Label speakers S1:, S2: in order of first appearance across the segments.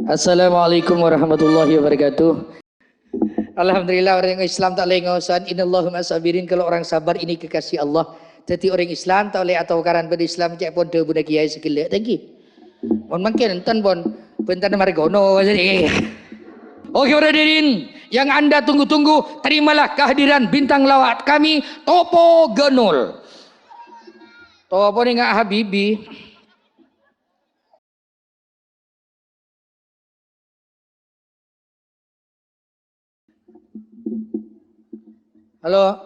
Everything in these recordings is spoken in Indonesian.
S1: Assalamualaikum warahmatullahi wabarakatuh. Alhamdulillah orang Islam tak boleh ngawasan. Innallahumma sabirin. Kalau orang sabar ini kekasih Allah. Jadi orang Islam tak boleh atau karan pada Islam cek pun dia bunda kiai sekali. Thank you. Mon makin enten pun bentar margono jadi. Oke hadirin yang Anda tunggu-tunggu, terimalah kehadiran bintang lawat kami Topo Genul. Topo ni ngak Habibi. Halo,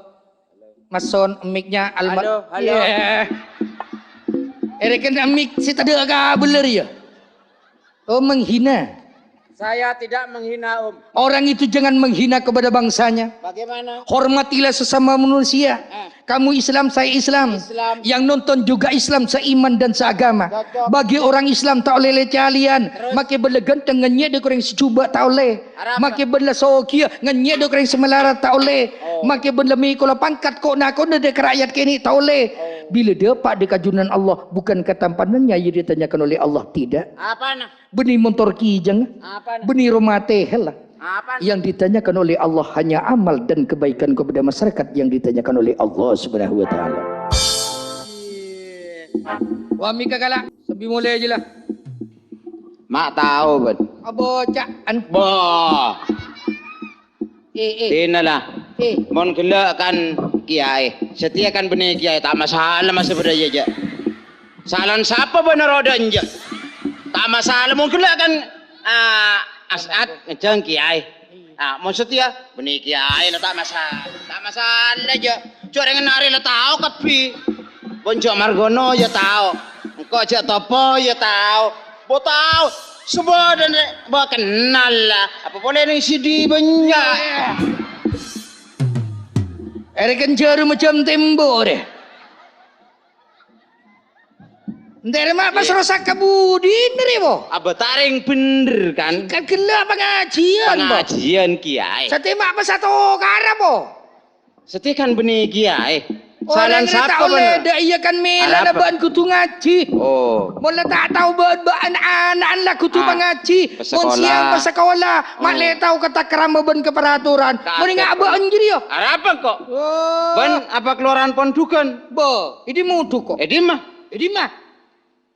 S1: Mas Son, mic-nya almat.
S2: Halo.
S1: Yeah. Kan mic si tadi agak beler ya. Oh menghina.
S2: Saya tidak menghina Om.
S1: Orang itu jangan menghina kepada bangsanya.
S2: Bagaimana?
S1: Hormatilah sesama manusia. Kamu Islam, saya Islam. Yang nonton juga Islam seiman dan seagama.
S2: Betul.
S1: Bagi orang Islam tak oleh lecalian. Makin bela genteng ngenyek dia korang secuba tak oleh. Makin bela sokia ngenyek dia korang semelarat tak oleh. Makin bela mikula pangkat kok nak kau ada rakyat kini tak oleh. Bila dia pak di kajunan Allah, bukan ketampanannya yang ditanyakan oleh Allah, tidak.
S2: Apa nak?
S1: Benih motor kijang,
S2: Apa nak?
S1: benih rumah teh lah.
S2: Apa nak?
S1: Yang ditanyakan oleh Allah hanya amal dan kebaikan kepada masyarakat yang ditanyakan oleh Allah Subhanahu wa taala. Wah mika kala, sambil mulai aja lah.
S2: Mak tahu ben.
S1: Abo cak an.
S2: Boh. Tinalah. Mon gelak kan kiai. Setiakan benih kiai tak masalah masa berdaya je. Salan siapa benar rodan je. Tak masalah mon gelak kan asat ngejeng kiai. Mon setia benih kiai tak masalah. Tak masalah je. Cuk dengan nari lah tahu kapi. Bonjok Margono ya tahu. Engkau je topo ya tahu. Bo tahu. Semua dan kenal lah. Apa boleh ni CD banyak.
S1: Kan jaru macam tembok deh. Ndere mak pas rosak kabudi ndere bo.
S2: Apa taring bener kan?
S1: Kan gelap pengajian bo.
S2: Pengajian kiai.
S1: Sate mak pas satu kara bo.
S2: Seti kan benih kiai.
S1: Salan siapa bener? Dah iya kan mela dah ban kutu ngaji.
S2: Oh.
S1: Mula tak tahu ban anak lah kutu pengaji. Mon siang pas sekolah. Mak le tahu kata kerama ban keperaturan. Mon ngak ba anjir yo.
S2: Apa kok? Ban apa keluaran pondukan?
S1: Bo, ini mutu kok.
S2: Edi mah.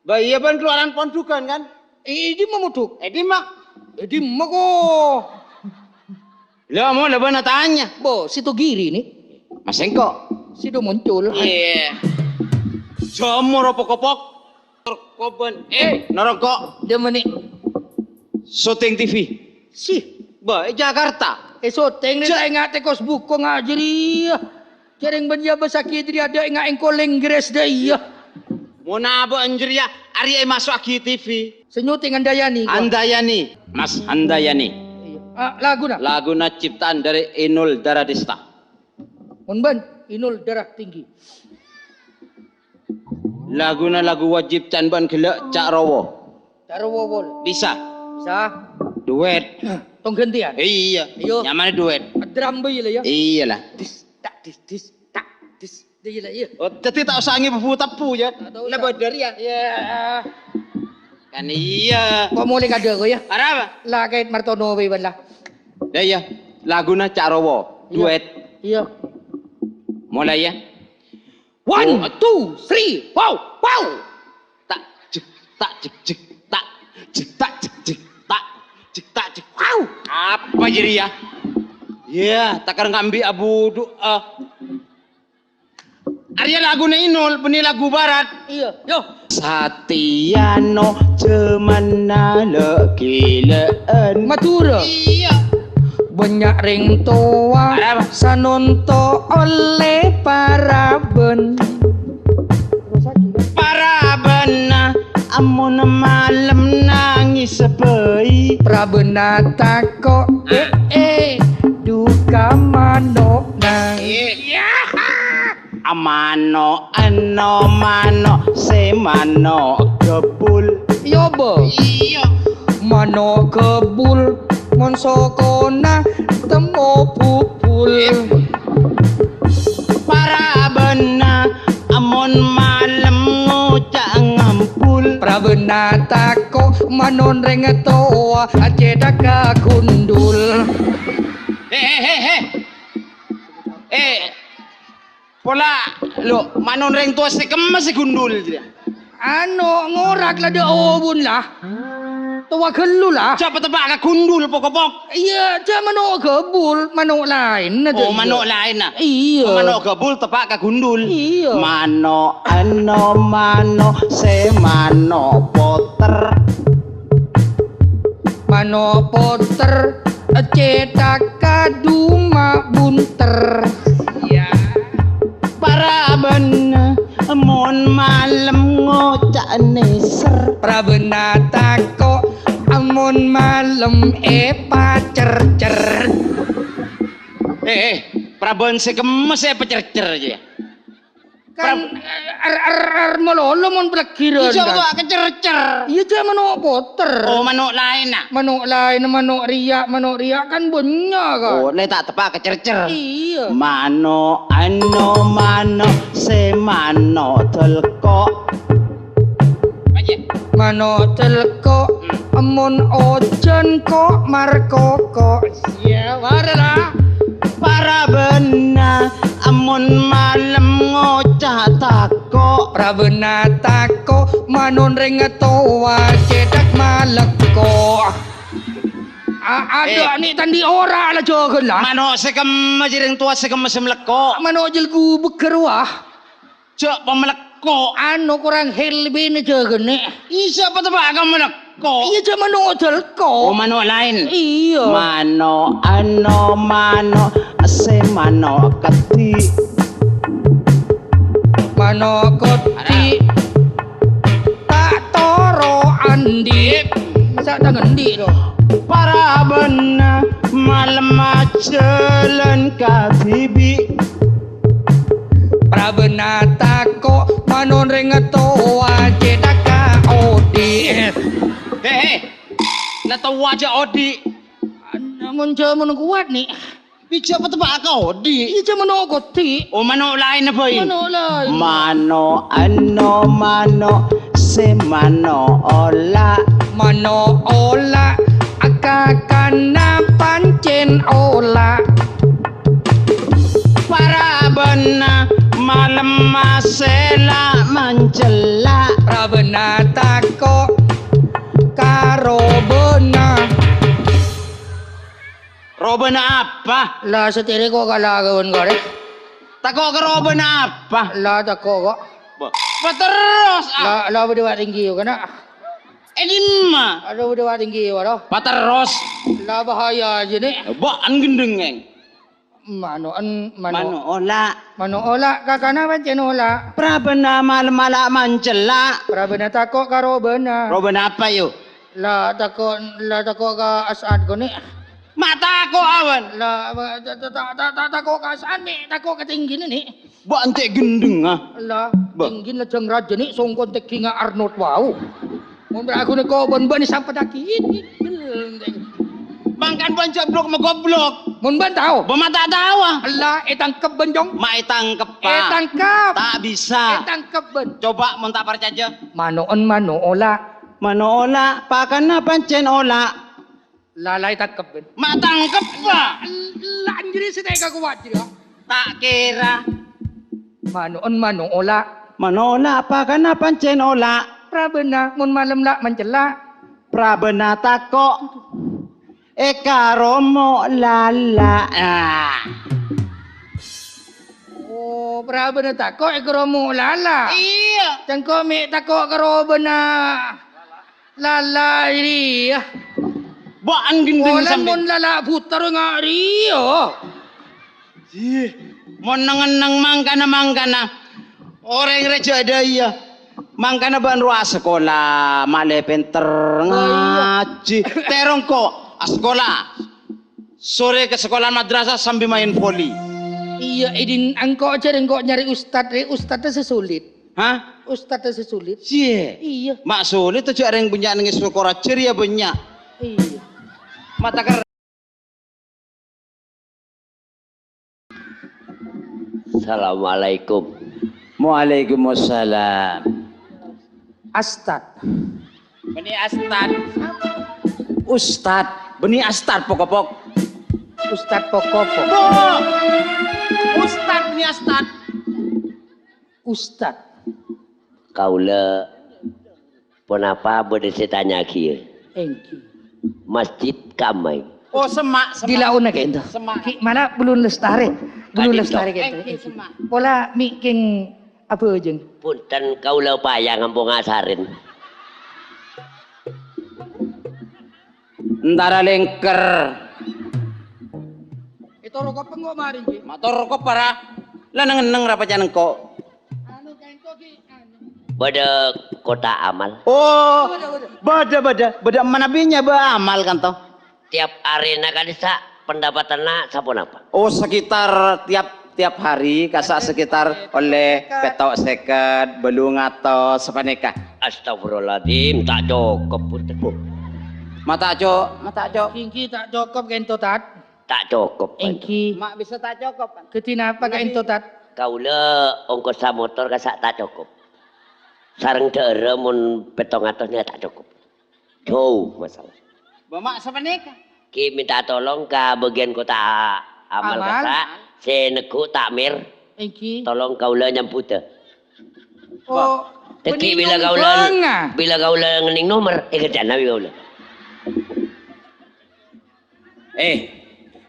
S2: Ba iya ban keluaran pondukan kan?
S1: Ini mah mutu.
S2: Edi mah
S1: kok.
S2: Lah mau lah ban tanya.
S1: Bo, situ giri nih.
S2: Mas engkau.
S1: Situ muncul.
S2: Iya. Jamur apa kopok? Koban. Narokok.
S1: Dia meni.
S2: Syuting TV. Ba Jakarta.
S1: Syuting ni tak ingat tekos buku ngajari. Jaring benya besaki dia ada ingat engkau lenggres dah iya.
S2: Mau nabo anjir ya. Ari masuk aki TV.
S1: Senyuting Andayani.
S2: Andayani. Mas Andayani.
S1: Lagu nak?
S2: Lagu ciptaan dari Inul Daradista.
S1: Unban, Inul darah tinggi.
S2: Lagu wajib canban gelak Cak Rowo.
S1: Cak Rowo boleh.
S2: Bisa. Duet.
S1: Tong gantian.
S2: Iya. Nyaman duet.
S1: Drum bayi lah ya.
S2: Iyalah.
S1: Dis tak. Dia lah iya.
S2: Oh, tapi tak usah ngi tapu ya. Lebih dari ya.
S1: Ya.
S2: Kan iya.
S1: Kau mulai kada kau ya?
S2: Apa?
S1: Lah kait Martono bayi lah.
S2: Ya iya. Laguna Cak Rowo. Duet.
S1: Iya.
S2: Mulai ya.
S1: 1, 2, 3, wow.
S2: Tak cek tak wow. Apa jadi ya? Ya, takar ngambil abu doa. Arya lagu Inul, benih lagu barat.
S1: Iya, yo.
S2: Satiano cemana lekilaan.
S1: Matura.
S2: Iya.
S1: Banyak ring toa sanonto oleh para ben
S2: amun malam nangis sepi
S1: prabena tako duka mano nang
S2: amano mano semano kebul
S1: yobo
S2: iya
S1: mano kebul monsokona temo pupul
S2: para bena amon malam ngucak ngampul
S1: prabena tako manon reng toa cedak kundul.
S2: Pola lo manon reng tua si kemas si gundul dia.
S1: Ano ngorak lah dia obun lah. Tua kelu lah.
S2: Siapa tebak ka gundul pokok-pok.
S1: Iya, dia manok kebul, manok lain.
S2: Oh manok lain nah.
S1: Iya.
S2: Manok kebul tebak ka gundul.
S1: Iya.
S2: Mano se mano poter.
S1: Mano poter cetak kaduma bunter.
S2: Ya. Para bener mon malam ngocak neser.
S1: Prabena tako amun malam pacer-cer.
S2: Praben se kemes pecer-cer aja.
S1: Kan melolo mon belakira.
S2: Iso tuh kecer-cer.
S1: Iya dia manok poter.
S2: Oh manok lain nah.
S1: Manok lain, manok riak kan banyak kan.
S2: Oh le tak tepak kecer-cer.
S1: Iya.
S2: Mano se mano telko. Aja.
S1: Mano telko amun ojen kok markoko. Ya warala.
S2: Para benar amun malam ngocah tako.
S1: Prabena tako manon reng toa cedak maleko. Ada ni tandi ora lah jogen lah.
S2: Mano sekem jiring tua sekem semleko.
S1: Mano jelgu bekerwah.
S2: Cok pemeleko.
S1: Anu kurang helbin jogen ni.
S2: Isa apa tebak kamu meleko?
S1: Iya je mano jelko.
S2: Oh mano lain.
S1: Iya.
S2: Mano se mano keti.
S1: Mano koti tak toro andi. Sak tangan di tu.
S2: Para benar malam jalan katibi.
S1: Prabena tako manon reng toa cedak odi.
S2: Nak tahu aja Odi.
S1: Namun jaman kuat ni.
S2: Bijak apa tebak kau Odi?
S1: Iya jaman koti.
S2: Oh mano lain apa ini?
S1: Mano lain.
S2: Mano se mano ola.
S1: Mano ola akakana pancen ola.
S2: Para benar malam masela mencela.
S1: Prabena tako karo bena.
S2: Robena apa?
S1: Lah setiri kok kalagawan ko rin.
S2: Tako ke robena apa?
S1: Lah tako kok.
S2: Pateros.
S1: Lah berdua tinggi ka na.
S2: Lima.
S1: Ada berdua tinggi wala.
S2: Pateros.
S1: Lah bahaya aja ni.
S2: Baan gendengeng.
S1: Mano
S2: ola.
S1: Kakana pancen ola.
S2: Prabena malam mencela.
S1: Prabena tako karo bena.
S2: Robena apa yuk?
S1: La tako ka asad ko ni.
S2: Mata ko awan.
S1: La tako ka asad ni, tako ka tinggi ni.
S2: Ba ante gendeng ah.
S1: La tinggi na jeng raja ni songkon teki nga Arnold wow. Mun aku ni ko ban sampai dakit.
S2: Bangkan ban joblok goblok.
S1: Mun ban tahu.
S2: Bemata tahu ah.
S1: Allah etangkep benjong.
S2: Mai tangkep pak.
S1: Etangkep.
S2: Tak bisa.
S1: Etangkep ben.
S2: Coba mun tak percaya.
S1: Mano ola.
S2: Mano ola, pakana pancen ola.
S1: Lalai tangkep ben.
S2: Mak tangkep pak.
S1: La anjiri setega kuat dia.
S2: Tak kira.
S1: Mano ola.
S2: Mano ola, pakana pancen ola.
S1: Prabena mun malam la mencela.
S2: Prabena tako. Eka romo lala.
S1: Oh, prabena tako ekromo lala.
S2: Iya.
S1: Cangko mi tako karobena lala ini.
S2: Baan gendeng
S1: Wala
S2: sampai.
S1: mon lala putar nga riyo.
S2: Mon nangan mangkana. Orang reja ada iya. Mangkana ban ruas sekolah, male penter ngaji. Terong kok sekolah. Sore ke sekolah madrasah sambil main voli.
S1: Iya, idin angko aja engko nyari ustadnya sesulit.
S2: Hah?
S1: Ustadnya sesulit.
S2: Cie.
S1: Iya.
S2: Mak sulit tuh ada yang punya nangis sekolah ceria banyak.
S1: Iya.
S2: Mata ker.
S3: Assalamualaikum.
S2: Waalaikumsalam.
S1: Astad.
S2: Beni Astad. Ustad, Beni Astad pokok-pok.
S1: Ustad Pokopo.
S2: Oh. Ustad Beni Astad.
S1: Ustad.
S3: Kaula kenapa boleh saya tanya kieu?
S1: Engki.
S3: Masjid Kamai.
S2: Oh semak.
S1: Dilauna kayak itu.
S2: Semak.
S1: Mana belum lestari. Belum
S3: Adito.
S1: lestari kayak
S2: Engki
S1: itu.
S2: semak.
S1: Pola miking apa jeng?
S3: Punten kaula payah ngampung ngasarin.
S2: Entara lengker.
S1: Itu rokok pengok mari ki.
S2: Motor kok para. Lah neng rapat janeng kok.
S1: Anu kain to ki.
S3: Pada kota amal.
S2: Oh, bada manabinya amal kan toh.
S3: Tiap arena kan sa pendapatanna sapun apa?
S2: Oh, sekitar tiap hari kasak sekitar oleh petok seket, belung atau sepaneka.
S3: Astagfirullahaladzim, tak cukup punten.
S2: Mata cok.
S1: Engki tak cukup kain to tat.
S3: Tak cukup.
S1: Engki
S2: Mak bisa tak cukup kan?
S1: ketina apa kain to tat?
S3: Kaula ongkos sa motor kasak tak cukup. Sareng daerah mun 700-nya tak cukup. Jauh masalah.
S2: Bamak sepaneka.
S3: Ki minta tolong ke bagian kota amal
S1: Amal.
S3: kasa, saya nego takmir,
S1: Engki.
S3: tolong kaula nyambut.
S1: Oh.
S3: Teki
S1: pening
S3: bila kaula ngening nomor, kerjaan nabi kaula.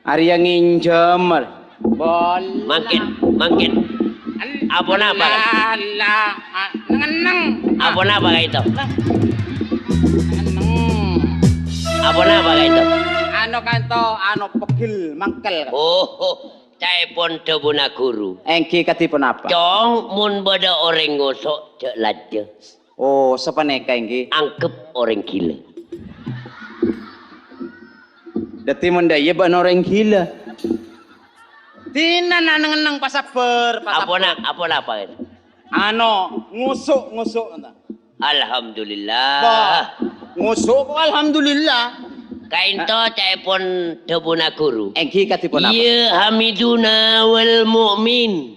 S2: Hari yang nginjem. Bol.
S3: Mangkin. Apa napa?
S2: Neng.
S3: Apa napa kayak itu?
S2: Neng.
S3: Apa napa kayak itu?
S2: Ano kanto, ano pegil, mangkel.
S3: Cai pon debuna guru.
S2: Engki katipun apa?
S3: Cong mun bada orang ngosok cek laje.
S2: Oh, sepaneka engki.
S3: Angkep orang gila.
S2: Dati mendaya ba orang gila. Tina nang pasaper.
S3: Apa napa itu?
S2: Ano, ngusuk anta.
S3: Alhamdulillah.
S2: Ngusuk alhamdulillah.
S3: Kain to cai pon debuna guru.
S2: Engki katipun apa?
S3: Iya hamiduna wal mu'min.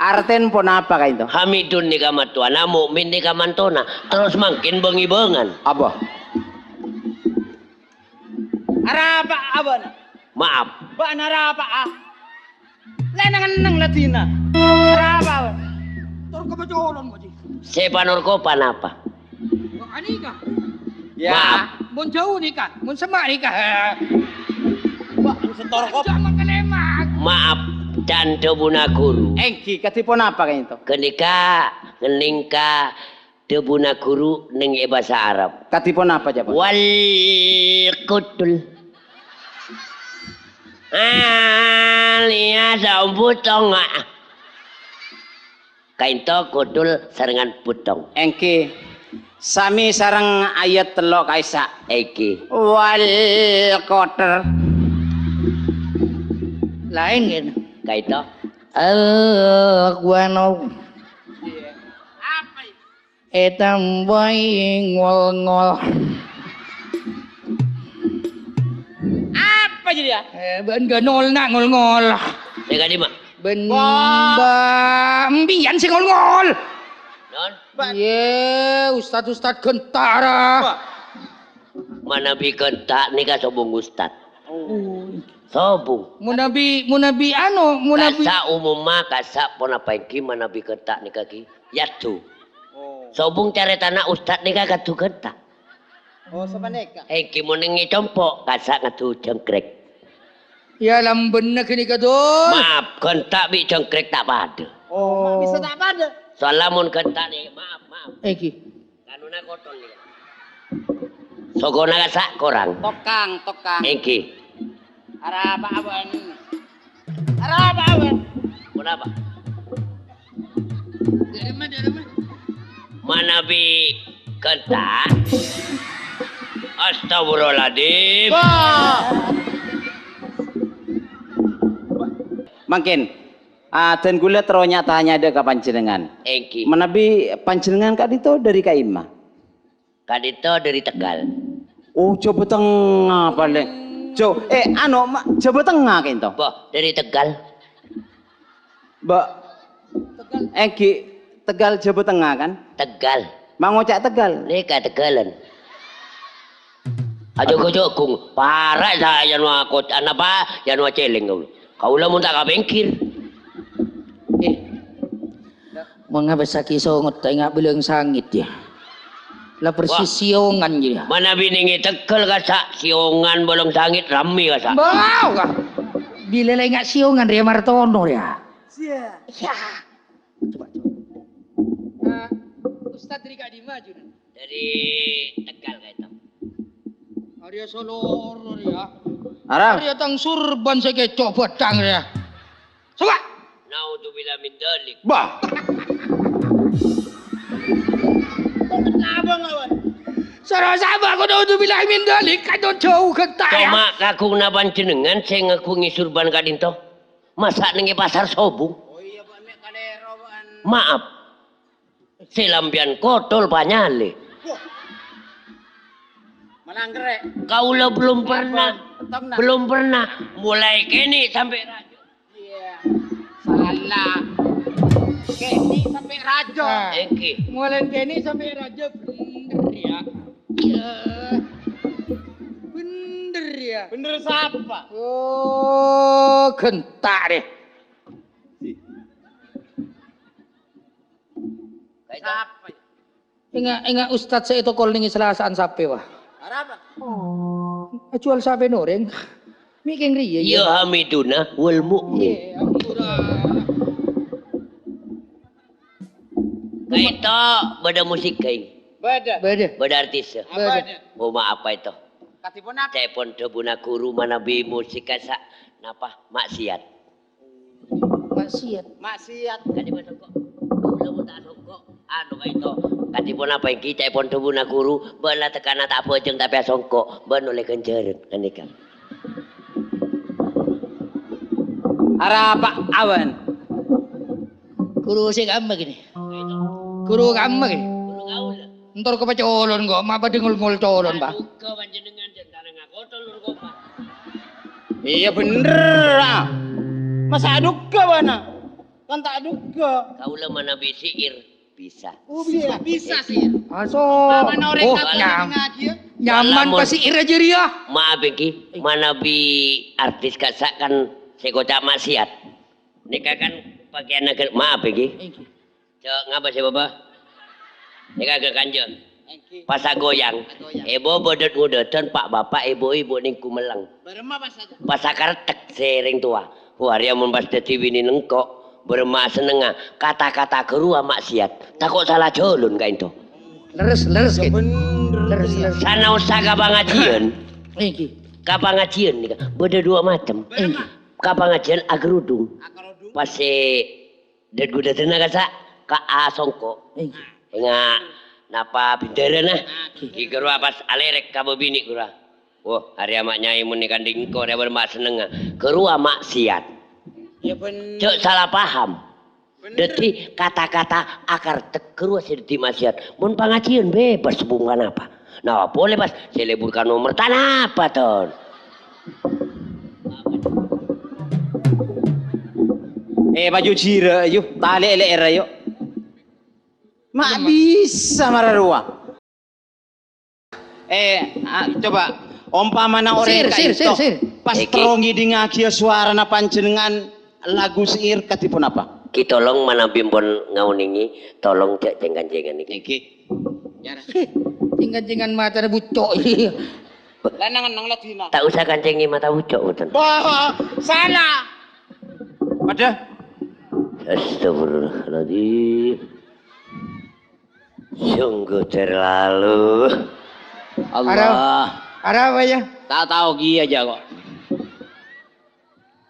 S2: Arten pun apa kain to?
S3: Hamidun ni kamatuana, mu'min ni kamantona. Terus makin bengi-bengan.
S2: Apa? Arapa apa?
S3: Maaf.
S2: Ba narapa ah? Lenang Latina. Arapa?
S1: Tor ka bacolon mo di.
S3: Sepanor ko panapa?
S1: Ani ka?
S2: Ya.
S3: Maaf.
S1: Mun jauh ni ka, mun sama ni ka.
S2: Ba setor ko.
S1: Jangan kelemak.
S3: Maaf dan debuna guru.
S2: Engki katipun apa kain to?
S3: Kenika ngeningka debuna guru neng bahasa Arab.
S2: Katipun apa jabat?
S3: Wal kutul. Alia samputong. Kain to kutul sarengan putong.
S2: Engki sami sarang ayat telok kaisa.
S3: Eki.
S2: Wal koter.
S1: Lain kan.
S3: Kain to.
S1: Guano.
S2: Apa?
S1: Etam boy ngol-ngol.
S2: Apa jadi ya?
S1: Ben ganol na ngol-ngol.
S3: Teka di mak.
S1: Ben ba mbiyan si ngol-ngol.
S3: Non.
S1: Ye, ustad kentara.
S3: Mana bi kentak ni ka sobong ustad. Sobong.
S1: Munabi
S3: Kasa umum mah kasa pon apa yang mana bi kentak ni kaki. Yatu. Sobong cari tanah ustad ni ka katu kentak.
S2: Oh, sepaneka.
S3: Ki mo nengi compok kasa ngatu jengkrek.
S1: ya lamben na kini ka dol.
S3: Maaf kentak bi jengkrek tak pada.
S2: Oh, bisa tak pada.
S3: Soalnya mun kentak ni maaf.
S1: Eki.
S3: Kanuna koton ni. Sogona kasa korang.
S2: Tokang.
S3: Ki.
S2: Arapa awan. Arapa awan.
S3: Kenapa?
S1: Dari mana?
S3: Mana bi kentak. Astagfirullahaladzim.
S2: Makin. Ten gula teronya tanya ada ke panjenengan.
S3: Engki.
S2: Menabi panjenengan kak itu dari Kaima.
S3: Kadito dari Tegal.
S2: Oh, coba tengah paling. Coba tengah kayak itu.
S3: Boh, dari Tegal.
S2: Mbak. Eki Tegal Jawa Tengah kan?
S3: Tegal.
S2: Mang Ocak Tegal.
S3: Nika Tegalan. Aja gojo kung para sa yan ako ana pa yan wa celeng kau. Kau lah mun tak kabengkir.
S1: Mga basa kisongot tayo nga bilang sangit ya. La persisiyongan ya.
S3: Mana biningi tekel ka sa siungan bolong sangit rami ka sa.
S1: Bau ka. Bila lagi nga siyongan Ria Martono ya.
S4: Sia.
S1: Ya. Coba. Ustadz Rika di maju.
S3: Dari Tegal ka ito.
S1: Arya Solor ya.
S2: Arang.
S1: Arya tang surban saya kecok batang ya. Coba.
S3: Naudzubillah min dalik.
S2: Bah.
S1: Sarah sabar aku dah bilang min dalik kadon jauh kentak ya.
S3: Cuma kakung na panjenengan saya ngaku ngisurban ka dinto. Masa nengi pasar Sobung.
S2: Oh iya Pak mek kalero Pak.
S3: Maaf. Silampian kotol panyale.
S2: Malanggrek.
S3: Kaula belum pernah mulai kini sampai rajo.
S2: Iya. Salah. Kini sampai rajo.
S3: Engki.
S1: Mulai kini sampai raja bener ya. Ya. Bener ya.
S2: Bener siapa?
S1: Oh, gentak deh.
S2: Siapa?
S1: Ingat Ustadz saya itu calling selasaan sape wah.
S2: Arapa?
S1: Jual sape noreng. Mikeng ria
S3: Ya hamiduna wal mu'min. Kaito bada musik kain.
S2: Bada.
S3: Bada artis.
S2: Bada.
S3: Oh maaf apa itu?
S2: Katipun apa?
S3: Telepon debuna guru mana bi musik kasa napa maksiat.
S1: Maksiat.
S3: Kadi ba songko? Ulah mo ta songko. Ano kaito? Kadi pun apa yang kita telepon debuna guru bala tekana tak apa jeung tapi songko ban oleh kenjeureun kanika.
S2: Arapa awan.
S1: Guru saya gamma gini. Guru gamma gini.
S3: Guru gaul.
S1: Ntar ke pacolon kok, mapa dengul-ngul colon pak.
S3: Duka panjenengan jentara ngakotol lur kok Pak.
S2: Iya bener ah. Masa duka mana? Kan tak duka.
S3: Kaula mana bisiir bisa.
S2: Oh bisa sih.
S1: Aso.
S2: Mana orang
S1: Oh,
S2: kata ngaji ya?
S1: nyaman
S3: Walamun-
S1: pasti ira jadi ya.
S3: Maaf iki, mana bi artis kasak kan sekota maksiat. Nika kan pakaian negeri maaf iki. Cok ngapa sih Bapak? Nika ke kanjeng. Pas goyang. Ebo bodet ngudetan Pak Bapak ibu-ibu ning kumelang.
S2: Berema pas saja.
S3: Pas kartek sering tua. Waria mun pas dadi wini nengkok. Berema senenga kata-kata gerua maksiat. Takut salah jolun ka itu.
S1: Leres gitu. Leres.
S3: Sana usah ka pangajian.
S1: Iki.
S3: Ka pangajian nika beda dua macam. Ka pangajian agrudung. Pas det guda tenaga sa ka asongko.
S1: Iki.
S3: Nga napa bintara na. Ki gerua pas alerek ka bini gura. Wah, hari amak nyai mun kanding ko dia bermak seneng. Gerua maksiat.
S2: Ya bener.
S3: Cok salah paham. Jadi kata-kata akar tegerua sedih maksiat. Mun pengajian bebas hubungan apa. Nah boleh pas saya leburkan nomor tanah apa ton.
S2: Baju jira yuk, tali era yuk. Mak bisa mararua. Coba umpamana orang
S1: Sir.
S2: pas
S3: Iki.
S2: terongi di ngakia suara na panjenengan lagu siir katipun apa?
S3: Ki tolong mana bimpon ngauningi, tolong cek jenggan-jenggan iki.
S2: Iki. Nyara.
S1: Tinggal mata na bucok.
S2: Lanangan nang Latina.
S3: Tak usah kancengi mata ucok betul.
S2: Wah, salah. Pada
S3: Astagfirullahaladzim. Sungguh terlalu.
S2: Allah.
S1: Ara apa ya?
S2: Tak tahu gi aja kok.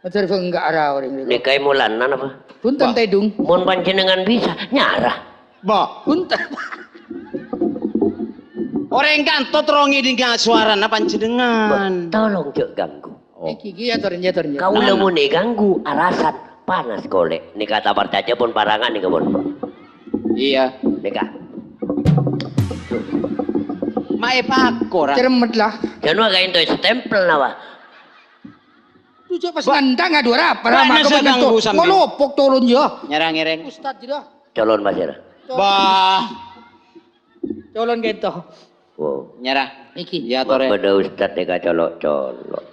S1: Betul enggak ara orang ini.
S3: Nikai mulanan apa?
S1: Punten tedung.
S3: Mun panjenengan bisa nyarah.
S2: Bah,
S1: Punten.
S2: orang kantor terongi di suara na panjenengan.
S3: Tolong cek ganggu.
S1: Iki ya tornya.
S3: Kau lemu nih ganggu arasan panas golek. Nih kata percaya pun parangan nih kebun.
S2: Iya.
S3: Nika.
S2: Mae pakor.
S1: Cermet lah.
S3: Jangan agak itu stempel nawa.
S1: Lu pas ngandang ngadu apa?
S2: Ba,
S1: Rama
S2: nasa
S1: kebetulan
S2: ganggu
S1: tuh.
S2: sambil.
S1: Ngelopok turun ya.
S2: Nyerang-nyerang.
S1: Ustad juga.
S3: Calon masih.
S2: Bah,
S1: Colon gitu.
S3: Wow.
S2: Nyarah.
S1: Iki.
S2: Ya tore.
S3: Pada Ustaz deka colok-colok.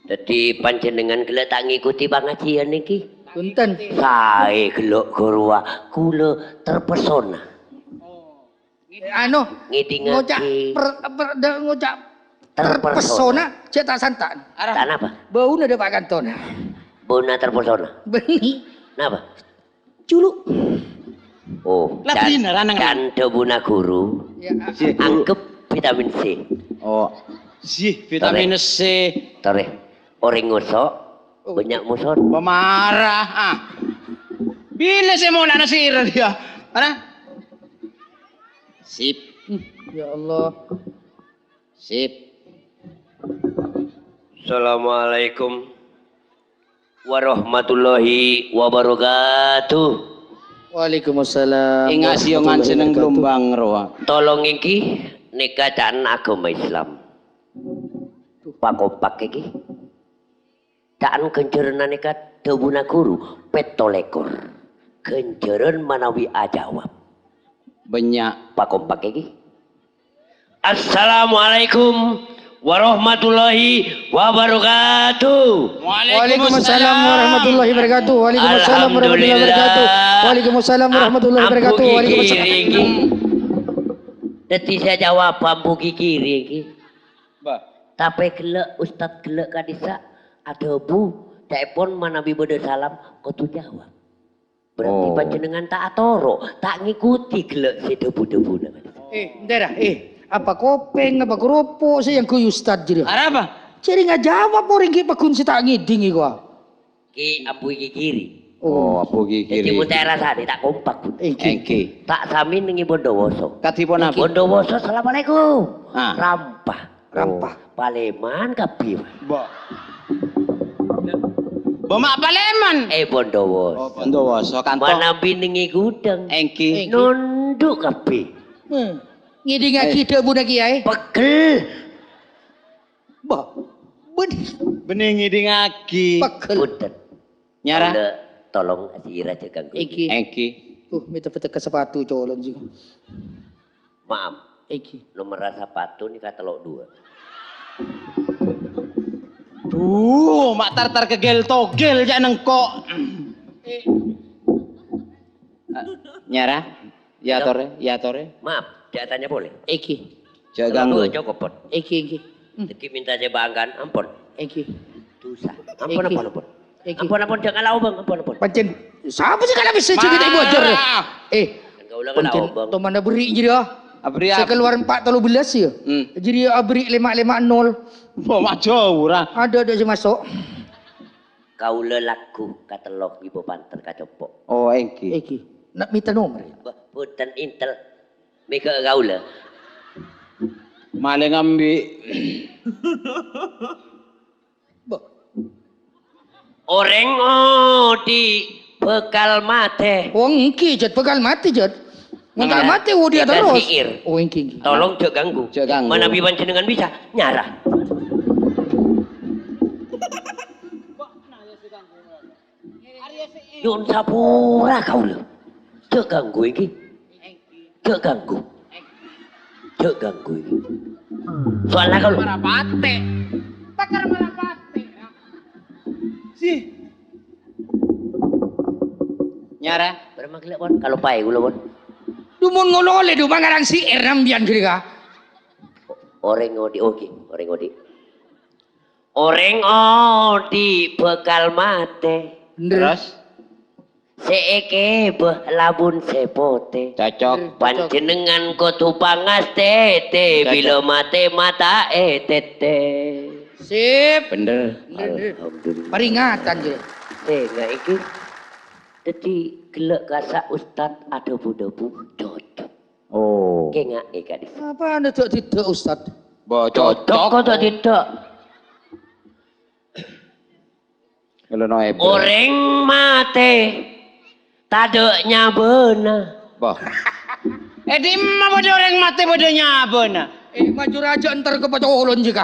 S3: Jadi panjenengan gelek tak ngikuti pengajian niki.
S1: Punten.
S3: Sae gelok gurwa kula terpesona.
S1: Anu
S3: Ngidingake.
S1: ngocak terpesona cetak santan.
S3: Tak napa?
S1: Bau ada Pak Kanton.
S3: Bona terpesona.
S1: Beni.
S3: Napa?
S1: Culuk.
S3: Oh,
S2: Lah bener anang.
S3: dan debuna guru.
S1: Ya,
S3: Angkep vitamin C.
S2: Oh. Sih vitamin C.
S3: Tore. Orang ngosok banyak muson.
S2: Pemarah. Ah. Bila saya mau nak nasir dia. Mana? Sip.
S1: ya Allah.
S2: Sip.
S3: Assalamualaikum warahmatullahi wabarakatuh.
S1: Waalaikumsalam.
S2: Ingat siongan seneng gelombang roa.
S3: Tolong iki nikatan agama Islam. Pakompak iki. Daan kenjerenan nikat debuna guru petolekor. Kenjeren manawi ajawab.
S2: Banyak.
S3: Pakompak iki. Assalamualaikum warahmatullahi wabarakatuh.
S1: Waalaikumsalam warahmatullahi wabarakatuh. Waalaikumsalam warahmatullahi wabarakatuh. Waalaikumsalam warahmatullahi wabarakatuh. Waalaikumsalam.
S3: Dadi saya jawab bambu kiri iki.
S2: Bah.
S3: Tapi gelek Ustaz gelek kadisa ada bu telepon manabi beda salam kau tu jawab. Berarti panjenengan tak atoro, tak ngikuti gelek si debu-debu.
S1: Daerah, apa kopeng, apa kerupuk, saya yang kuyu Ustaz jadi.
S2: Ada apa?
S1: Jadi nggak jawab orang kita pakun si tak ngiding gua.
S3: Ki abu iki kiri.
S2: Oh, apa
S3: Jadi
S2: kiri?
S3: mutai rasane tak kompak.
S2: Engki.
S3: Tak sami nengi Bondowoso.
S2: Katipun apa?
S3: Bondowoso assalamualaikum.
S2: Ah.
S3: Rampah. Paleman kapi.
S2: Bah. Bomak Paleman.
S3: Bondowoso.
S2: Bondowoso kantor.
S3: Manabi nengi gudang.
S2: Engki.
S3: Nunduk kapi.
S1: Ngiding kita bunda kiai.
S3: Pegel.
S1: Bah,
S2: Bening ngiding lagi.
S1: pegel.
S3: Punten.
S2: Nyarah.
S3: Anda tolong asira aja ganggu.
S1: Iki.
S2: Engki.
S1: Minta ke sepatu colon juga.
S3: Maaf.
S1: Iki.
S3: Nomor rasa patu nih kata lo 2.
S2: Mak tartar kegel togel jak nengkok. Nyarah. Ya tore, ya tore.
S3: Maaf, jawabannya boleh.
S1: Iki.
S2: Jak
S3: Kalau
S2: ganggu.
S3: cokopon.
S1: Iki.
S3: Jadi minta saya banggan, ampun.
S1: Iki.
S3: Dosa. Ampun,
S1: Iki.
S3: ampun.
S1: Iki.
S3: Ampun, jangan lau bang, ampun.
S1: Pancen. Siapa sih kalau bisa cerita ibu ajar?
S3: Kan kau ulang
S1: Pancen.
S3: lau bang.
S1: To mana beri jadi ah.
S2: Abri
S1: Saya
S2: apa?
S1: keluar 413 ya. Jadi abri 550.
S2: Bomak jauh lah.
S1: Ada sih masuk.
S3: Kau lelaku kata lo ibu panter kacopok.
S2: Oh, engki.
S1: Iki. Nak minta nomor.
S3: Punten intel. Mika kau le.
S2: Maling ambil.
S3: Orang di bekal mate.
S1: Oh engki jad bekal mati jad. Bekal mati dia
S3: Kita
S1: terus.
S3: siir.
S1: Oh engki.
S3: Tolong jangan ganggu.
S2: Jangan ganggu.
S3: Mana biban jenengan bisa nyarah. Yun sapura kau le. Jangan ganggu ini. Jangan ganggu. Jangan ganggu ini. Soalnya kau
S2: Marapate. Pakar marapate. Sih. Nyara.
S3: berapa kilo pon? Kalau pai gula pon.
S1: Dumun ngolole du mangarang si Rambian kira.
S3: Orang ngodi oke, orang ngodi. Orang ngodi bekal mate.
S2: Terus.
S3: Seeke beh labun sepote.
S2: Cocok.
S3: Panjenengan kotu pangas tete bila mate mata tete.
S1: Sip.
S2: Bener.
S3: Alhamdulillah.
S1: Peringatan je.
S3: Nggak iki. Jadi gelek kasak ustad ada budabu cocok.
S2: Oh.
S3: Kengak gadis.
S1: Apa anda tidak Ustad?
S2: Bo
S3: Cocok
S2: cocok.
S3: atau tidak?
S2: Kalau no ebe.
S3: Orang mate tadeknya bener.
S2: Bo. Di mah bodoh orang mati bodohnya beuna.
S1: Maju raja entar ke Pacolon juga.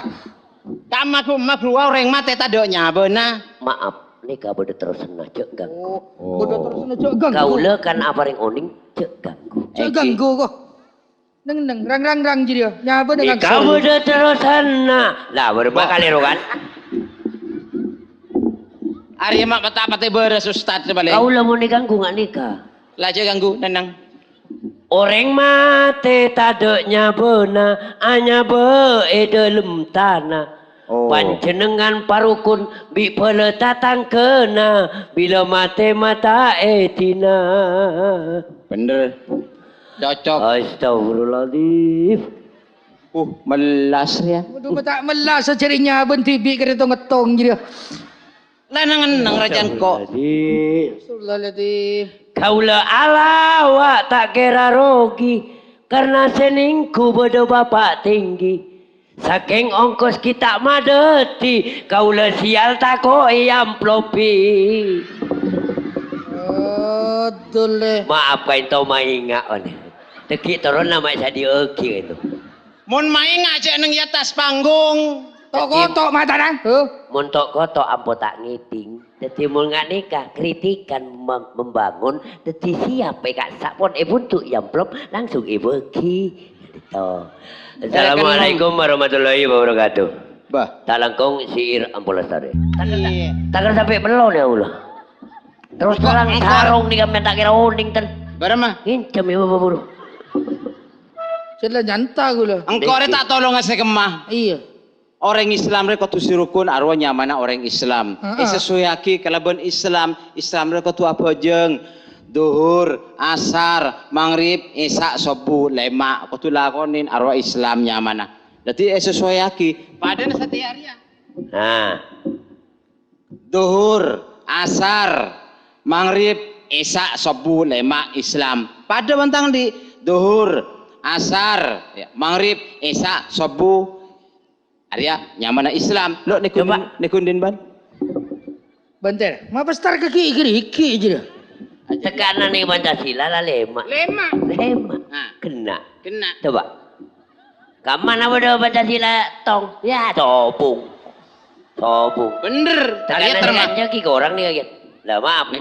S2: Tamaku keluar orang mati tadoknya beuna.
S3: Maaf, nika bodoh terus cek ganggu.
S1: Bodoh terus aja ganggu.
S3: Kaula kan apa yang oning cek ganggu.
S1: Cek ganggu kok. Neng rang jadi nyapa dengan
S3: Ikaw udah terusan na. Lah berapa kali kan?
S2: Ari mak pati beres ustad balik.
S3: Kau lah mau diganggu nggak nikah?
S2: Laja ganggu nenang.
S3: Orang mati tadeknya beuna hanya be dalam tanah.
S2: Oh.
S3: Panjenengan parukun bi peletatang kena bila mati mata etina.
S2: Bener. Cocok.
S3: Astagfirullahaladzim.
S2: Melas ya.
S1: Waduh tak melas secerinya bentibi kereta ngetong jadi.
S2: Lanang rajan kok.
S1: Astagfirullahaladzim.
S3: Kaulah alawak tak kira rogi karena seningku bodoh bapak tinggi. Saking ongkos kita madeti kaulah sial takoi amplopi.
S1: Betul le.
S3: Maaf kain tau maingat on. Teki turun nama saya dieki itu.
S2: Mun main aja nang atas panggung.
S1: Tok mata nang.
S3: Montok kotok ampo tak ngiting. Dadi mun nggak nikah kritikan membangun. Dadi siap kak sapon buntu amplop langsung ibeki. Gitu. Assalamualaikum warahmatullahi wabarakatuh.
S2: Bah.
S3: Tak langkong siir ampulas tadi.
S2: Iya.
S3: Takkan sampai belum ya Allah. Terus terang sarung nih kami tak kira uning ten.
S2: Barama.
S3: Hincam ya bapak buru.
S1: Sudah nyanta gue lah.
S2: Engkau tak tolong ngasih kemah.
S1: Iya.
S2: Orang Islam mereka tu sirukun arwahnya mana orang Islam. Sesuai kalaban Islam mereka tu apa jeng. Duhur, asar, maghrib, isya, subuh, lema. Kau tu lakonin arwah Islamnya mana. Jadi sesuai pada setiap hari.
S3: Nah.
S2: Duhur, asar, maghrib, isya, subuh, lema, Islam. Pada bantang di duhur, asar, ya, maghrib, isya, subuh, Arya, nyaman Islam. Lo nekundin ban.
S1: Bentar, ma bestar kaki iki aja.
S3: Tekanan nih Pancasila lah lema.
S2: Lema.
S3: Kena.
S2: Kena.
S3: Coba. Kamana bodoh Pancasila tong? Ya topung.
S2: Bener. Arya
S3: Tekanan aja ki orang nih kaget. Lah maaf.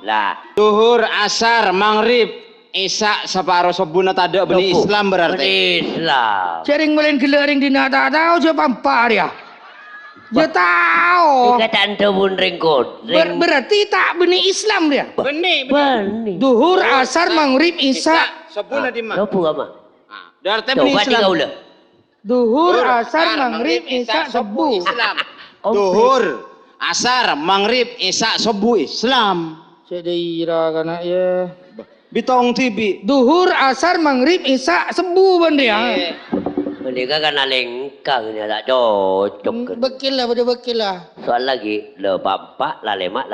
S3: Lah.
S2: Duhur, asar, maghrib, isya, separuh subuh tada beni Islam berarti.
S3: Beni Islam.
S1: Sering melen gelering dina tak tahu siapa ampar ya. Ya tahu.
S3: Dikatakan tebun ringkot.
S1: Berarti tak benih Islam dia.
S2: Beni.
S1: Duhur, asar, maghrib, isya.
S2: Subuh di mana?
S3: Subuh apa?
S2: Berarti beni Islam.
S1: Duhur, asar, maghrib, isya, subuh.
S2: Islam. Duhur, asar, maghrib, isya, subuh Islam.
S1: Sedaira kana ya.
S2: Bitong TV.
S1: Duhur, asar, maghrib, isya, subuh ban dia.
S3: Mereka kan alengkang ni tak cocok.
S1: Bekil lah.
S3: Soal lagi, le pampak, lalemak.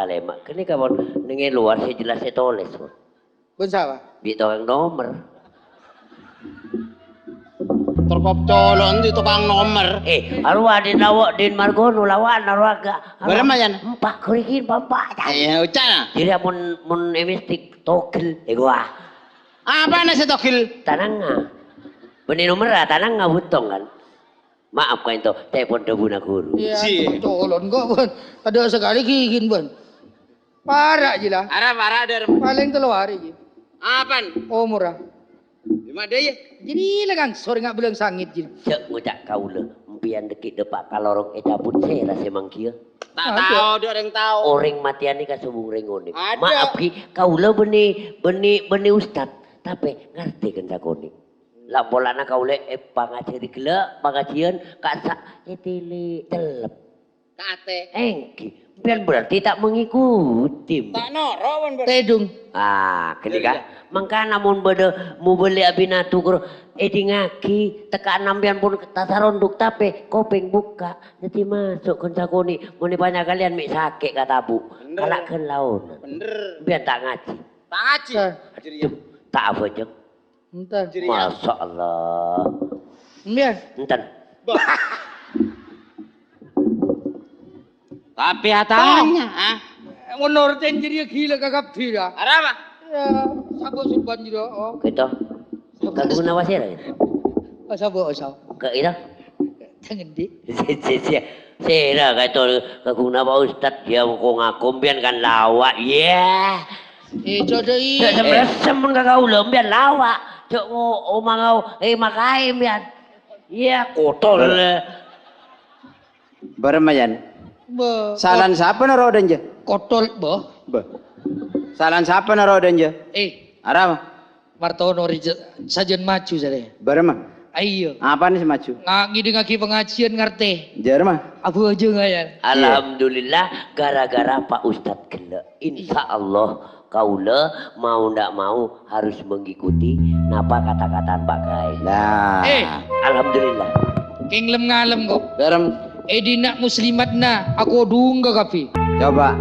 S3: Kini kawan dengan luar saya jelas saya tulis.
S1: Bersama.
S3: Bito yang nomor.
S2: Terkop colon di tukang nomor.
S3: Arwah din lawak din margono lawan arwah ga.
S2: Berapa yan?
S3: Empat kurikin pampak.
S2: Iya, ucana.
S3: Jadi mun emistik tokil gua.
S2: Apa na si tokil?
S3: Tanang nga. Benih nomor tanang nga butong kan. Maaf kan itu, telepon debu na guru.
S1: Iya, colon kok ban. Ada sekali gigin ban. Parah je lah.
S2: Parah ada.
S1: Paling 3 hari je.
S2: Apaan?
S1: Oh murah.
S2: Lima dia.
S1: Jadi lah kan sore ngak belang sangit je.
S3: Cek ngucak kau le. Mpian dekit depak kalorong cabut saya rasa mangkia.
S2: Tak tahu, dia ada yang tahu.
S3: Orang matian ni kan subung rengon ni.
S2: Ada.
S3: Maaf ki, kau le benih ustad. Tapi ngerti kan sakoni. Lah bolana kau le pangaciri gelak, pangacian kasak etili telep.
S2: Kate.
S3: Engki. Pian berarti tak mengikuti.
S2: Tak noro wan
S1: Tedung.
S3: Ketika mangka namun beda mau beli abinatu kro edi ngaki tekan nampian pun tasaronduk tapi kopeng buka jadi masuk kencakoni muni banyak kalian mik sakit kata bu kalak ke laun.
S2: Bener.
S3: Biar tak ngaji.
S2: Tak ngaji.
S3: Tak apa jeng.
S1: Entar.
S3: Masya Allah.
S1: Biar.
S3: Entar.
S2: Tapi hatanya,
S1: Menurut jadi gila kakak pira.
S2: Ada apa?
S1: Ya, sabuk suban juga. Oh,
S3: Kita. Kagum nawasir.
S1: sabuk.
S3: Ke itu.
S1: Jangan di.
S3: Sera kata kagum nawa ustad dia kau ngakombian kan lawak. Yeah.
S1: Jodoh
S3: Tak sebelah semen kakak ulam biar lawak. cok omah kau makaim yan. Iya kotor.
S2: Bermayan.
S1: Be.
S2: Salan siapa na rodan je?
S1: Kotol boh.
S2: Salan siapa na rodan je? Arama?
S1: Martono sajen maju saya.
S2: Berma?
S1: Ayo.
S2: Apa nih semaju?
S1: Ngaki ngaki pengajian ngerti.
S2: Jarma?
S1: Abu aja nggak ya?
S3: Alhamdulillah gara-gara Pak Ustadz kena. Insya Allah kaula mau ndak mau harus mengikuti napa kata-kata Pak Kai.
S2: Nah.
S3: Alhamdulillah.
S1: Kenglem ngalem kok.
S2: Garam.
S1: Dina muslimat na aku dunga kapi.
S2: Coba.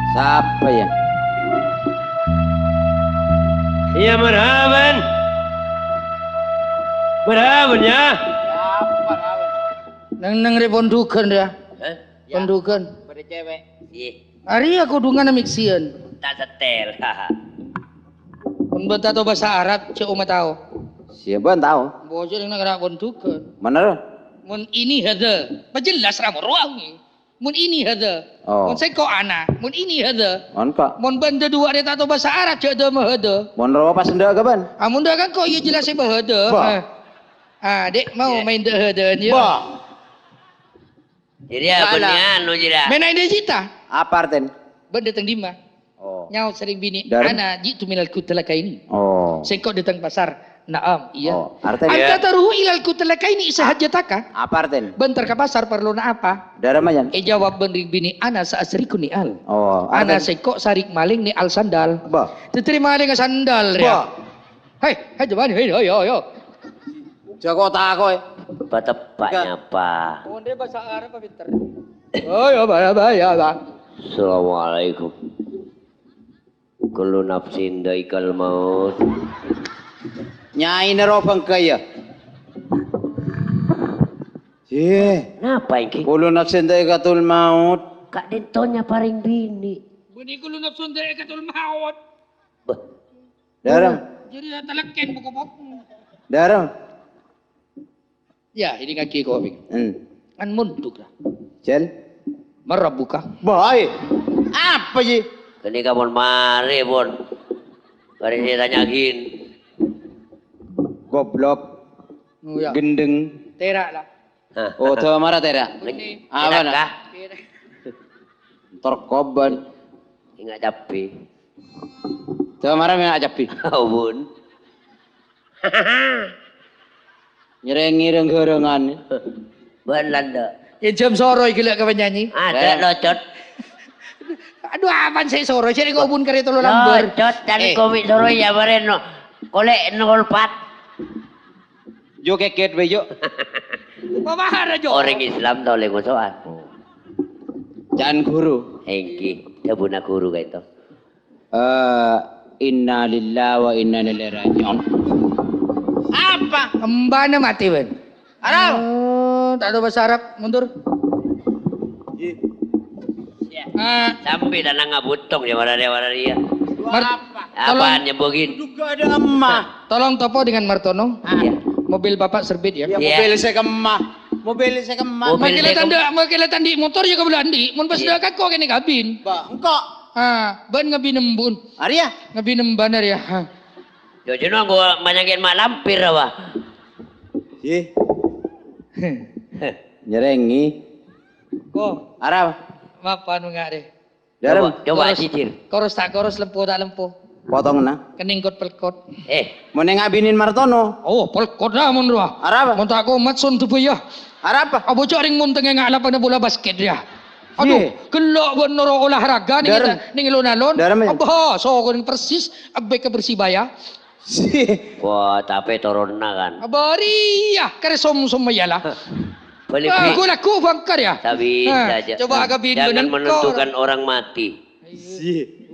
S2: Siapa ya?
S4: Iya marhaban. Marhaban ya.
S1: Nang repondukan dia. Pondukan.
S2: Pada cewek.
S3: Iya.
S1: Hari aku dunga na mixian.
S3: Tak setel.
S1: Pun bata to bahasa Arab cek umat tahu.
S2: Siapa tahu?
S1: Bocor yang nak pondukan.
S2: Mana?
S1: Mun ini hada. Pajelas ramor ruang. Mun ini hada.
S2: Oh.
S1: Mun saya kok anak. Mun ini hada.
S2: Onka.
S1: Mun benda dua dia tahu bahasa Arab cek ada mahada.
S2: Mon rawa pas ndak kapan?
S1: Amun dah kan kok iya jelas saya bahada. Dek mau main dah hada ni.
S3: Jadi apa nih anu jira?
S1: Main ide cita.
S2: Apa arten?
S1: Benda datang lima.
S2: Oh.
S1: Nyau sering bini.
S2: Dari?
S1: Ana jitu minal kutalaka ini.
S2: Oh.
S1: Saya kok datang pasar. Naam, iya.
S2: Oh, arten.
S1: Anta taruh ilal kutalaka ini sahajataka.
S2: Apa arten?
S1: Bentar ke pasar perlu na apa?
S2: Darah mayan.
S1: Jawab bending bini ana saasriku ni al.
S2: Oh.
S1: Ana sekok sarik maling ni al sandal.
S2: Ba.
S1: Diterima maling sandal ya. Hei jaman, hei yo.
S2: Jago tak kowe.
S3: Tepatnya apa?
S1: Oh, dia bahasa Arab apa pintar? Oh, ya, Bang.
S3: Assalamualaikum. Kullu nafsin dhaikal maut.
S2: Nyai nerobang kaya.
S3: Napa iki?
S2: Kulo nafsin katul maut.
S3: Kak Dentonya paring bini.
S1: Buni kulo nafsun dari katul maut.
S2: Darah.
S1: Jadi talakken buku-buku.
S2: Darah.
S1: Ya, ini kaki kau ambil. Kan munduk lah.
S2: Cel.
S1: Merabuka.
S2: Baik. Apa sih?
S3: Kini kamu mari bon. Mari saya tanyakin.
S2: Goblok.
S1: Oh, ya.
S2: Gendeng.
S1: Terak lah.
S2: Oh, tuh marah tera. Apa nak? Terkoban.
S3: Ingat capi.
S2: Tuh marah mengac capi.
S3: Oh bun.
S2: Nyereng gorengan.
S3: Belanda.
S1: Ya jam soroi gila ke penyanyi.
S3: Ada locot.
S1: Aduh apaan saya soroi? Jadi kau bun kari tolu lamber.
S3: Locot dan komik soro ya bareno. Kolek 04.
S2: Jo keket bejo.
S1: Pemahar aja.
S3: Orang Islam tau lengo soal.
S2: Jangan guru.
S3: Hengki. Dia buna guru kayak itu.
S2: Inna lillahi wa inna ilaihi raji'un. Apa?
S1: Embana mati ben.
S2: Arab.
S1: Tak ada bahasa Arab, mundur.
S3: Sampai dan ngabutong dia dia.
S1: Apa?
S3: Apaan nyebogin?
S2: Juga ada emak.
S1: Tolong topo dengan Martono.
S3: Iya.
S1: Mobil bapak serbit ya.
S2: Ya, mobil saya kemah. Mobil saya kemah.
S3: Mobil
S1: Makilatan di motor ya kau di. Mun pas dah kau kene kabin.
S2: Ba, engkau.
S1: Ban ngabinem bun.
S2: Arya.
S1: Ngabinem banar ya.
S3: Jojo no gua banyakin mak lampir apa?
S2: Ih. Nyerengi.
S1: Ko,
S2: Arab.
S1: mapan enggak deh.
S2: Dalam.
S3: Coba cicir.
S1: Koros tak koros lempo tak lempo.
S2: Potong na.
S1: Kening kot pelkot.
S2: Mau ngabinin Martono.
S1: Oh, pelkot dah mun ruah.
S2: Arab.
S1: Mun tak ko matson tu ya.
S2: Arab.
S1: Abo jaring mun tengah ngalapan bola basket dia. Aduh, gelok buat noro olahraga nih kita ning alon-alon. Abo, so ko persis abe ke Persibaya.
S3: Wah, tapi toronna kan.
S1: Abari ya, kare som-som yalah.
S3: Boleh
S1: Aku laku bangkar ya.
S3: Tapi saja.
S1: Coba agak
S3: Jangan menentukan orang mati.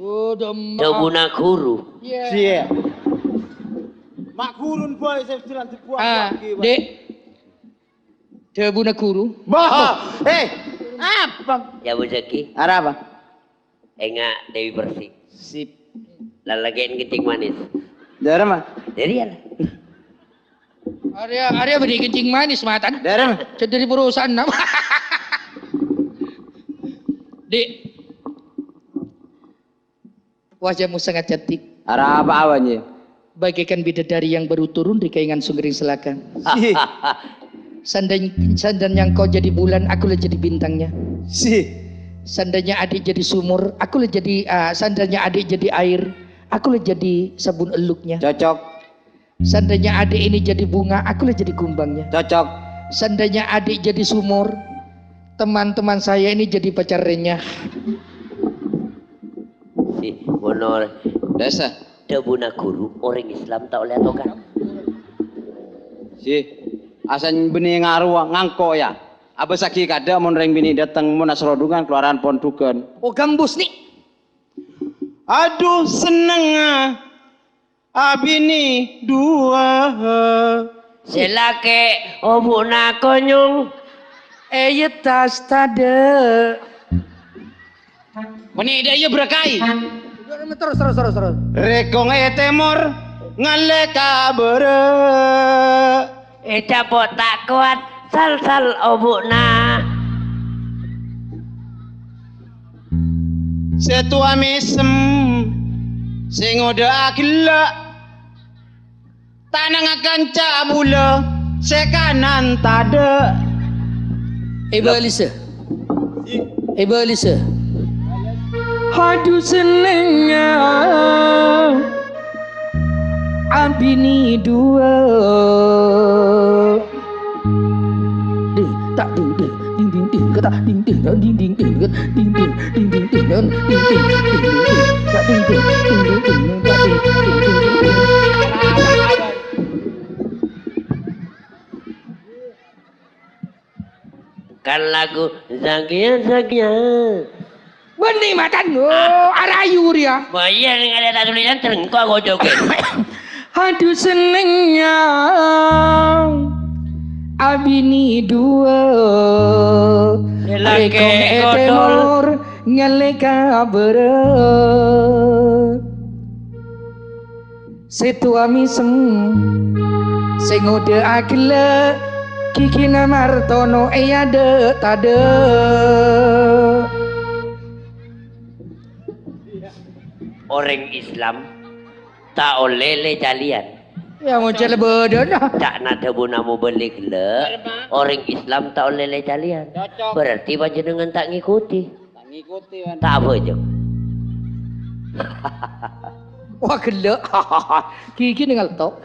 S1: Oh, dom.
S3: Coba guru.
S2: Iya. Mak gurun boy saya bilang dibuang lagi.
S1: Dek. Coba guru.
S2: Bah. Apa?
S3: Ya Buzaki.
S2: Arab.
S3: Enggak Dewi Persik.
S2: Sip.
S3: Lalagian kencing manis.
S2: Dalam mah.
S3: Jadi ya.
S1: Arya beri kencing manis matan.
S2: Dalam.
S1: Dari perusahaan nama. Dek. Wajahmu sangat cantik.
S2: Ara apa awalnya?
S1: Bagaikan bidadari yang baru turun di kayangan Sunggering Selatan. Seandainya kau jadi bulan, akulah jadi bintangnya. Seandainya adik jadi sumur, akulah jadi seandainya adik jadi air, akulah jadi sabun eluknya.
S2: Cocok.
S1: Seandainya adik ini jadi bunga, akulah jadi kumbangnya.
S2: Cocok.
S1: Seandainya adik jadi sumur, teman-teman saya ini jadi pacarnya.
S3: Si Monor
S2: Desa.
S3: Debuna guru orang Islam tak oleh tokan.
S2: Si asan bini ngaruh ngangko ya. Aba saki kada mun reng bini datang mun asrodungan keluaran pondukan.
S1: Oh gambus nih.
S2: Aduh seneng abini dua.
S3: Selake obuna konyung.
S1: Tas tade.
S2: Meni dia iya berakai.
S1: Terus.
S2: Rekong temor ngaleka bere.
S3: Capot tak kuat sal obuna.
S2: Setua misem sing oda gila tanang akan cabula sekanan tade.
S1: Ebalisa. Aduh senengnya abini dua. Ding tak ding kata ding tak ding
S3: Kan lagu Zakia.
S1: Benih makan arayu dia.
S3: Bayar yang ada tak tulisan terengkau kau joget.
S1: Aduh senengnya abini dua. Rekong temor ngaleka bere. Setua misem sing ode akile kiki namartono eyade tade.
S3: Orang Islam tak oleh le calian.
S1: Ya mau cale badan.
S3: Tak nak debu namu beli gila. Orang Islam tak oleh le calian. Berarti panjenengan tak ngikuti. Tak apa je.
S1: Wah gila. Kiki nengal tok.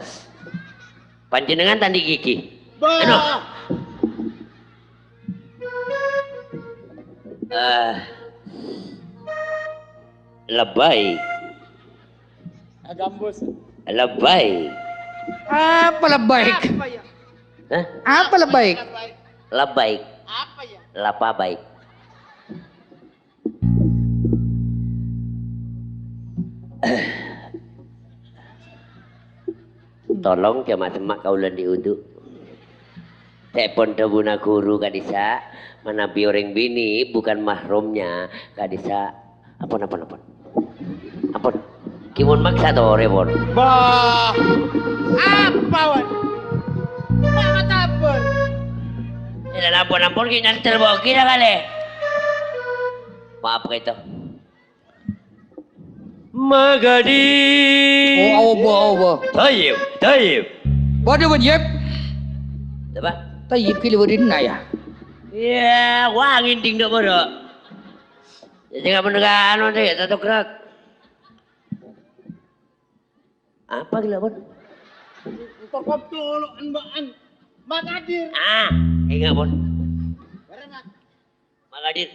S3: Panjenengan tandi gigi. Anu. Lebay. Lebay.
S1: Apa lebaik?
S3: Hah?
S1: Apa lebaik?
S3: Lebay. Apa ya? Lapa baik. Tolong jamaah semak kaulan diuduk. Telepon debuna guru kadisa. Menabi orang bini bukan mahrumnya kadisa. Ampun. Kimun maksa to rebon.
S2: Bah. Apa wan? Mama tabur.
S3: Dan ampun kita terbawa kita kali. Maaf itu. Magadi.
S1: Oh.
S3: Tayyib.
S1: Bodoh yep.
S3: Apa?
S1: Tayyib kilo wadin ya.
S3: Ya, wangin ting dok bodoh. Jangan mendengar anu deh, tato kerak. Apa gila bon?
S2: Tokop dulu anbaan. Magadir.
S3: Ingat bon. Magadir.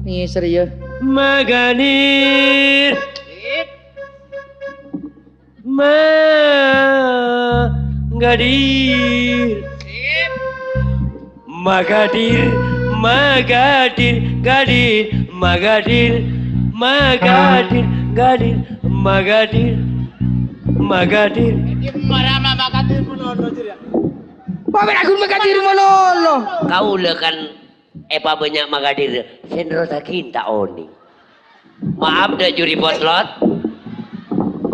S1: Nih serius.
S3: Magadir. Magadir.
S2: Marama Magadir menolong ya.
S1: Bapak aku Magadir menolong.
S3: Kau lekan apa banyak Magadir. Sendro sakinta oni. Maaf dah juri potlot.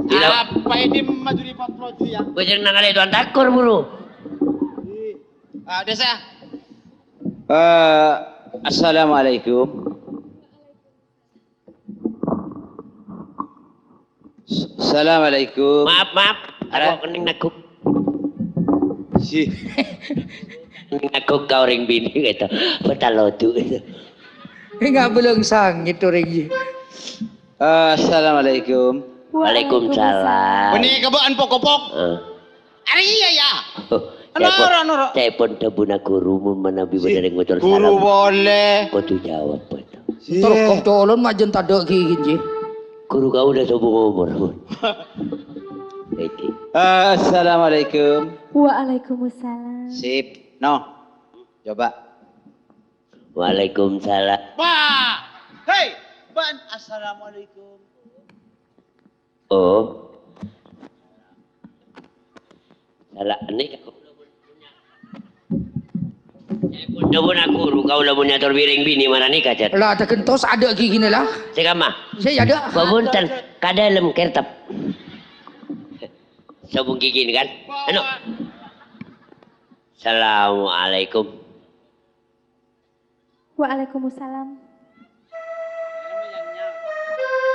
S2: Apa ini majuri potlot ya?
S3: Bujang nangalai tuan takur bulu.
S2: Desa. Assalamualaikum. Assalamualaikum.
S3: Maaf, maaf. Aku kening nakuk.
S2: Si.
S3: Kening nakuk kau ring bini gitu. Betalodu itu.
S1: Enggak belum sangit orang.
S2: Assalamualaikum.
S3: Waalaikumsalam.
S2: Benih kebaan pokok-pok. Ari iya ya. Noro.
S3: Telepon tabuna guru menabi benereng ngocor salam.
S2: Guru boleh.
S3: Kudu jawab betul.
S1: Terus kok colon majen tadok gigi.
S3: Guru kau udah sombong umur. Oke.
S2: Assalamualaikum.
S5: Waalaikumsalam.
S2: Sip. No. Coba.
S3: Waalaikumsalam.
S2: Pak. Hei, Ban. Assalamualaikum.
S3: Oh. Salah ini aku udah pun aku kau lah punya terbiring bini mana nih kacat.
S1: Lah ada kentos ada gigi lah.
S3: Sekama.
S1: Saya ada.
S3: Babuntan kadalem kertap. Sabung gigi ini kan? Anu. Assalamualaikum.
S5: Waalaikumsalam.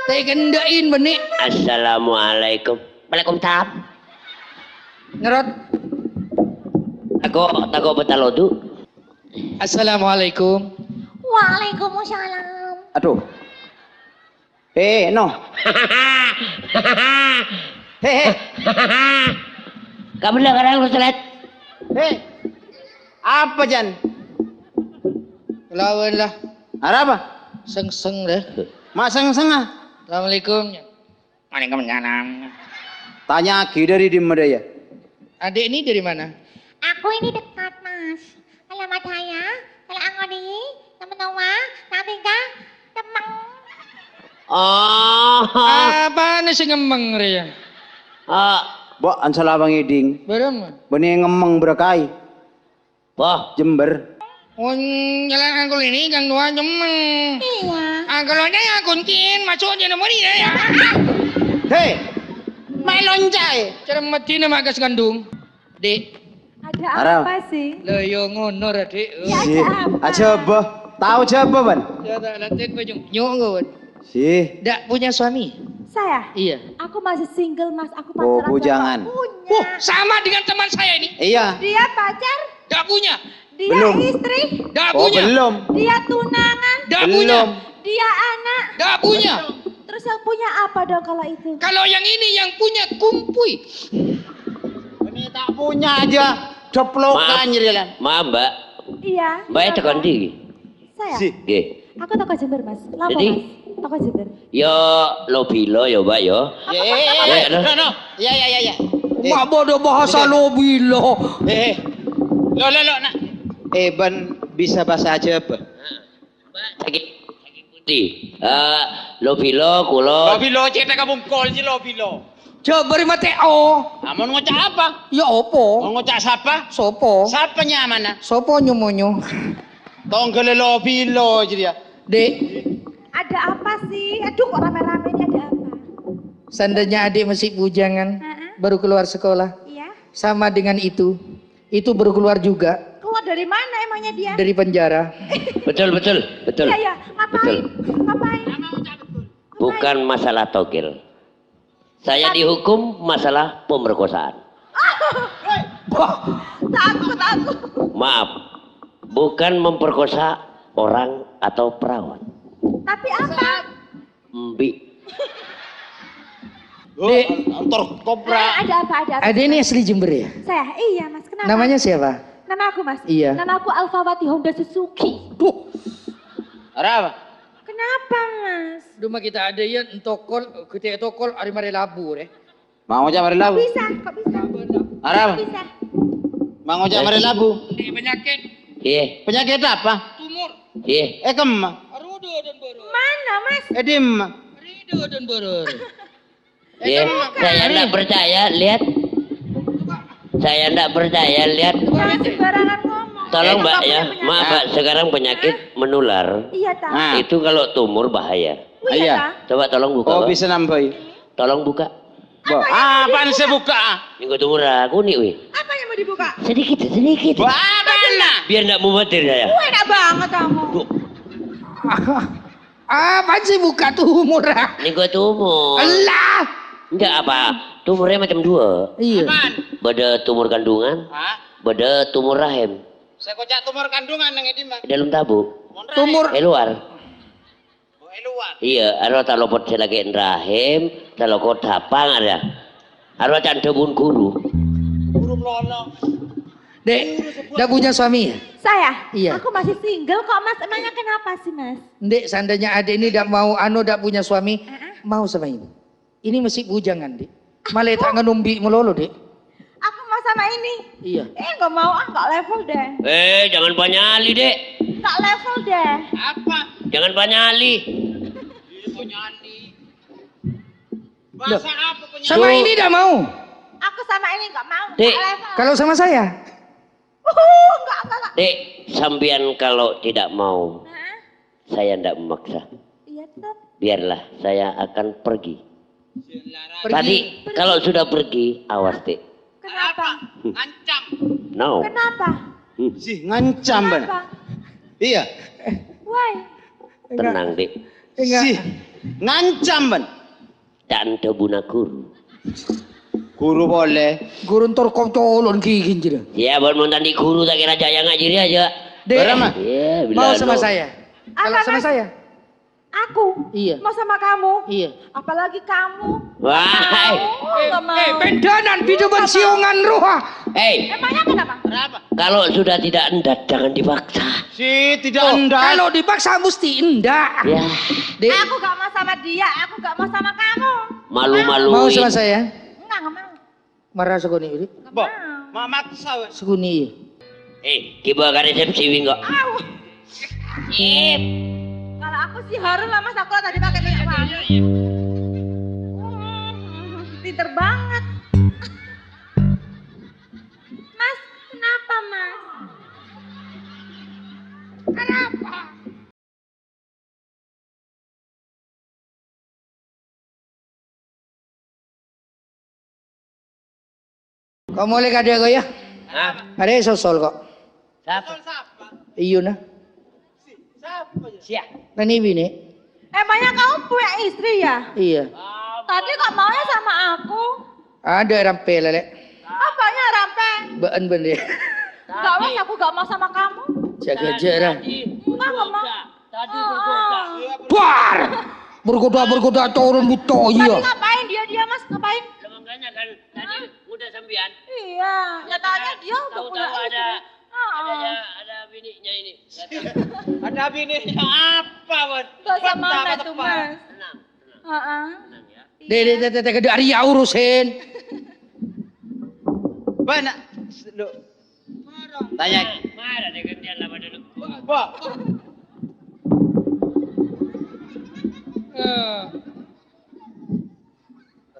S1: Saya kendain benih.
S3: Assalamualaikum. Waalaikumsalam.
S1: Ngerot.
S3: Tako betalodu.
S1: Assalamualaikum.
S5: Waalaikumsalam.
S2: Aduh. No. Hei.
S3: Kamu lah kadang lu selet.
S2: Hei. Apa Jan?
S1: Lawan lah.
S2: Ada apa?
S1: Seng-seng deh.
S2: Mak seng-sengah.
S1: Assalamualaikum. Waalaikumsalam.
S2: Tanya lagi dari di mana ya?
S1: Adik ini dari mana?
S5: Aku ini dekat, Mas. Alamat saya, kalau angoni, teman-teman, nantikan, teman.
S3: Oh.
S1: Apa nih sih ngemeng ya?
S2: Bo, ansala bang iding.
S1: Berem.
S2: Benih ngemeng berkai.
S3: Wah,
S2: Jember.
S1: Oh, jalan angkul ini gang dua jemeng.
S5: Iya.
S1: Angkulnya ya kuntin masuk aja nomor ini ya.
S2: Hei. Main loncai.
S1: Cara mati nama gas gandung. Dek.
S5: Ada
S2: Arah.
S5: apa sih?
S1: Lo yo ngono Dek.
S5: Ya,
S2: Si.
S5: ada apa?
S2: Coba. Tahu coba ban?
S1: Ya tak lantin baju. Nyok kawan.
S2: Si.
S1: Dak punya suami?
S5: Saya?
S1: Iya.
S5: Aku masih single, Mas. Aku
S2: Oh,
S5: pacaran.
S2: bujangan.
S5: Punya.
S1: Sama dengan teman saya ini.
S2: Iya.
S5: Dia pacar,
S1: Dak punya.
S5: dia
S2: Belum.
S5: istri,
S1: Dak
S2: Oh,
S1: punya.
S2: belum.
S5: dia tunangan,
S1: Dak punya.
S2: Belum.
S5: dia anak.
S1: Dak punya.
S5: Terus yang punya apa dong kalau itu?
S1: Kalau yang ini yang punya kumpui.
S2: Ini tak punya aja. Ceplokan jadilah.
S3: maaf Mbak.
S5: Iya.
S3: Mbak itu kan di.
S5: Saya.
S2: Si.
S3: Nggih.
S5: Aku toko Jember, Mas. Lapa,
S3: Jadi?
S5: Mas? Toko Jember.
S3: Yo lobilo yo Mbak yo.
S2: Ya, no. Ya.
S1: Mak bodoh bahasa lobilo.
S2: Lo, nak. Ban bisa bahasa aja apa?
S3: Mbak sakit putih. Lobilo kulo.
S2: Lobilo cetak kabung kol sih lobilo.
S1: Coba beri Mateo.
S2: Amun ngocak apa?
S1: Ya opo?
S2: Mau ngocak siapa?
S1: Sopo?
S2: Siapanya mana?
S1: Sopo nyomonyo?
S2: Tonggel lobilo jadi ya.
S1: Dek,
S5: Ada apa sih? Aduh, kok rame-rame ini ada apa?
S1: seandainya adik masih bujangan,
S5: Ha-ha.
S1: baru keluar sekolah,
S5: Iya.
S1: sama dengan itu baru keluar juga
S5: Keluar dari mana emangnya dia?
S1: dari penjara.
S3: Betul.
S5: Iya, ya. Ngapain? Ngapain?
S3: Bukan masalah togel. Saya dihukum masalah pemerkosaan.
S5: Takut aku.
S3: Maaf. Bukan memperkosa orang atau perawan.
S5: Tapi apa?
S3: Mbi.
S1: Dek.
S2: Antor kopra.
S5: Ada apa? Ada apa?
S1: Adik ini asli Jember ya?
S5: Saya? Iya, Mas. Kenapa?
S1: Namanya siapa?
S5: Nama aku, Mas?
S1: Iya.
S5: Nama aku Alfawati Honda Suzuki.
S1: Tuh,
S2: Ada apa?
S5: Kenapa, Mas?
S1: rumah kita ada ya tokol, kita tokol hari mari labu deh.
S2: Mau ngocak mari labu.
S5: Bisa, kok bisa?
S2: Ada apa?
S5: Bisa.
S2: Mau ngocak mari labu.
S1: Ini penyakit
S3: Iya.
S2: Penyakit apa?
S1: tumor,
S3: Iya.
S2: Kemah.
S1: arudo dan boror,
S5: Mana, Mas?
S2: Edim.
S1: rido dan boror.
S3: Iya. Saya enggak percaya, lihat. Saya enggak percaya, lihat.
S5: Jangan sembarangan ngomong.
S3: Tolong
S5: Itu
S3: Mbak
S5: nggak
S3: ya.
S5: punya penyakit.
S3: Maaf Mbak, sekarang penyakit menular.
S5: Iya, tak.
S2: Nah.
S3: Itu kalau tumor bahaya.
S5: Oh,
S2: Iya.
S5: iya, tak.
S3: Coba tolong buka.
S2: Oh
S3: Mbak.
S2: bisa nambahin.
S3: Tolong buka.
S2: Apaan saya buka?
S3: Minggu tumor aku nih, wih.
S5: Apa yang mau dibuka?
S3: Sedikit.
S2: Apaan mana?
S3: Biar enggak mubatir saya.
S5: Enak banget kamu.
S1: Apa sih buka tuh murah?
S3: Ini gua tumor.
S1: Allah.
S3: Enggak apa. Tumornya macam dua.
S1: Iya.
S2: Apaan?
S3: Beda tumor kandungan,
S2: Hah?
S3: beda tumor rahim.
S2: Saya kocak tumor kandungan nang ini mah.
S3: Dalam tabuk.
S1: Tumor
S3: Luar.
S2: Oh, luar.
S3: Iya, aro tak lopot selagi rahim, tak lopot dapang ada. Aro can debun guru.
S2: Burung lono.
S1: Dek, udah punya suami ya?
S5: Saya?
S1: Iya.
S5: Aku masih single kok mas. Emangnya kenapa sih mas?
S1: Dek, seandainya adek ini tidak mau, tidak punya suami, mau sama ini. Ini masih bujangan, Dek. Malah tak ngenumbi melolo, Dek.
S5: Aku mau sama ini.
S1: Iya.
S5: Nggak mau nggak level deh.
S3: Jangan banyali, Dek.
S5: Nggak level deh.
S2: Apa?
S3: Jangan banyali.
S2: Ini penyanyi. Bahasa apa penyanyi?
S1: Sama ini tidak mau.
S5: Aku sama ini nggak mau.
S3: Dek.
S5: Nggak level.
S1: Kalau sama saya,
S5: Nggak.
S3: Dek, sambian kalau tidak mau,
S5: Hah?
S3: saya tidak memaksa.
S5: Iya tetap.
S3: Biarlah, saya akan pergi.
S1: pergi.
S3: Tadi kalau sudah pergi, awas, Dek.
S5: Kenapa?
S2: Ngancam.
S3: No.
S5: Kenapa?
S2: Sih, ngancam ben.
S5: Kenapa?
S2: Iya.
S5: Why?
S3: Tenang, Dek.
S1: Enggak.
S2: Sih, ngancam ben.
S3: Dan debuna guru.
S2: Guru boleh.
S1: Gurun torkom colon gigin jadi.
S3: Ya, buat mau tadi guru tak kira jaya ngajari aja.
S1: Dek,
S2: Berapa?
S3: Ya,
S1: mau
S3: bila
S1: sama
S3: no.
S1: saya. Kalau
S5: Apa,
S1: sama
S5: Mas?
S1: saya,
S5: Aku?
S1: Iya.
S5: Mau sama kamu?
S1: iya.
S5: Apalagi kamu?
S3: Wah,
S5: Nggak mau.
S1: Pendanan video bensiongan roha.
S5: Emangnya kenapa?
S2: Kenapa?
S3: kalau sudah tidak endat, jangan dipaksa.
S2: Si tidak
S1: Oh,
S2: hendak.
S1: kalau dipaksa mesti enggak.
S3: Ya,
S1: Dek,
S5: Aku gak mau sama dia, aku gak mau sama kamu.
S3: malu-maluin.
S1: mau sama saya?
S5: Enggak mau.
S1: Marah seguni ini.
S5: Gak
S2: Bo,
S5: mau.
S2: maksa we.
S1: Seguni.
S3: Kiba ka resepsi wingo.
S5: Au. Kalau aku sih harus lah mas, aku tadi pakai minyak wangi. Pinter banget. Mas, kenapa mas? Kenapa?
S1: Kau mulai kada ko ya?
S3: Hah?
S1: Ada sosol kok.
S3: Siapa?
S1: Iyo na.
S3: Siapa?
S1: Nani bini?
S5: Emangnya kamu punya istri ya?
S1: Iya.
S5: Tadi kok maunya sama aku?
S1: Ada rampe lele.
S5: Apanya rampe?
S1: Baan bener.
S5: Enggak mas, aku gak mau sama kamu.
S1: Jaga jarak.
S5: Enggak mau.
S3: Tadi
S1: Buar. Bergoda turun buto
S5: Tadi
S1: iya.
S5: ngapain dia mas? Ngapain?
S3: Makanya kan tadi udah sambian.
S5: Iya, nyatanya dia udah punya
S3: Tahu-tahu
S5: istri.
S3: ada bininya ini.
S2: Ada bininya apa, Bon?
S5: Bahasa mana tuh mas?
S3: Tenang,
S5: Heeh.
S3: tenang ya.
S1: Dede kada Arya urusin.
S2: Bana. Lu. Tanya.
S3: Marah deh gantian lama dulu.
S2: Bo.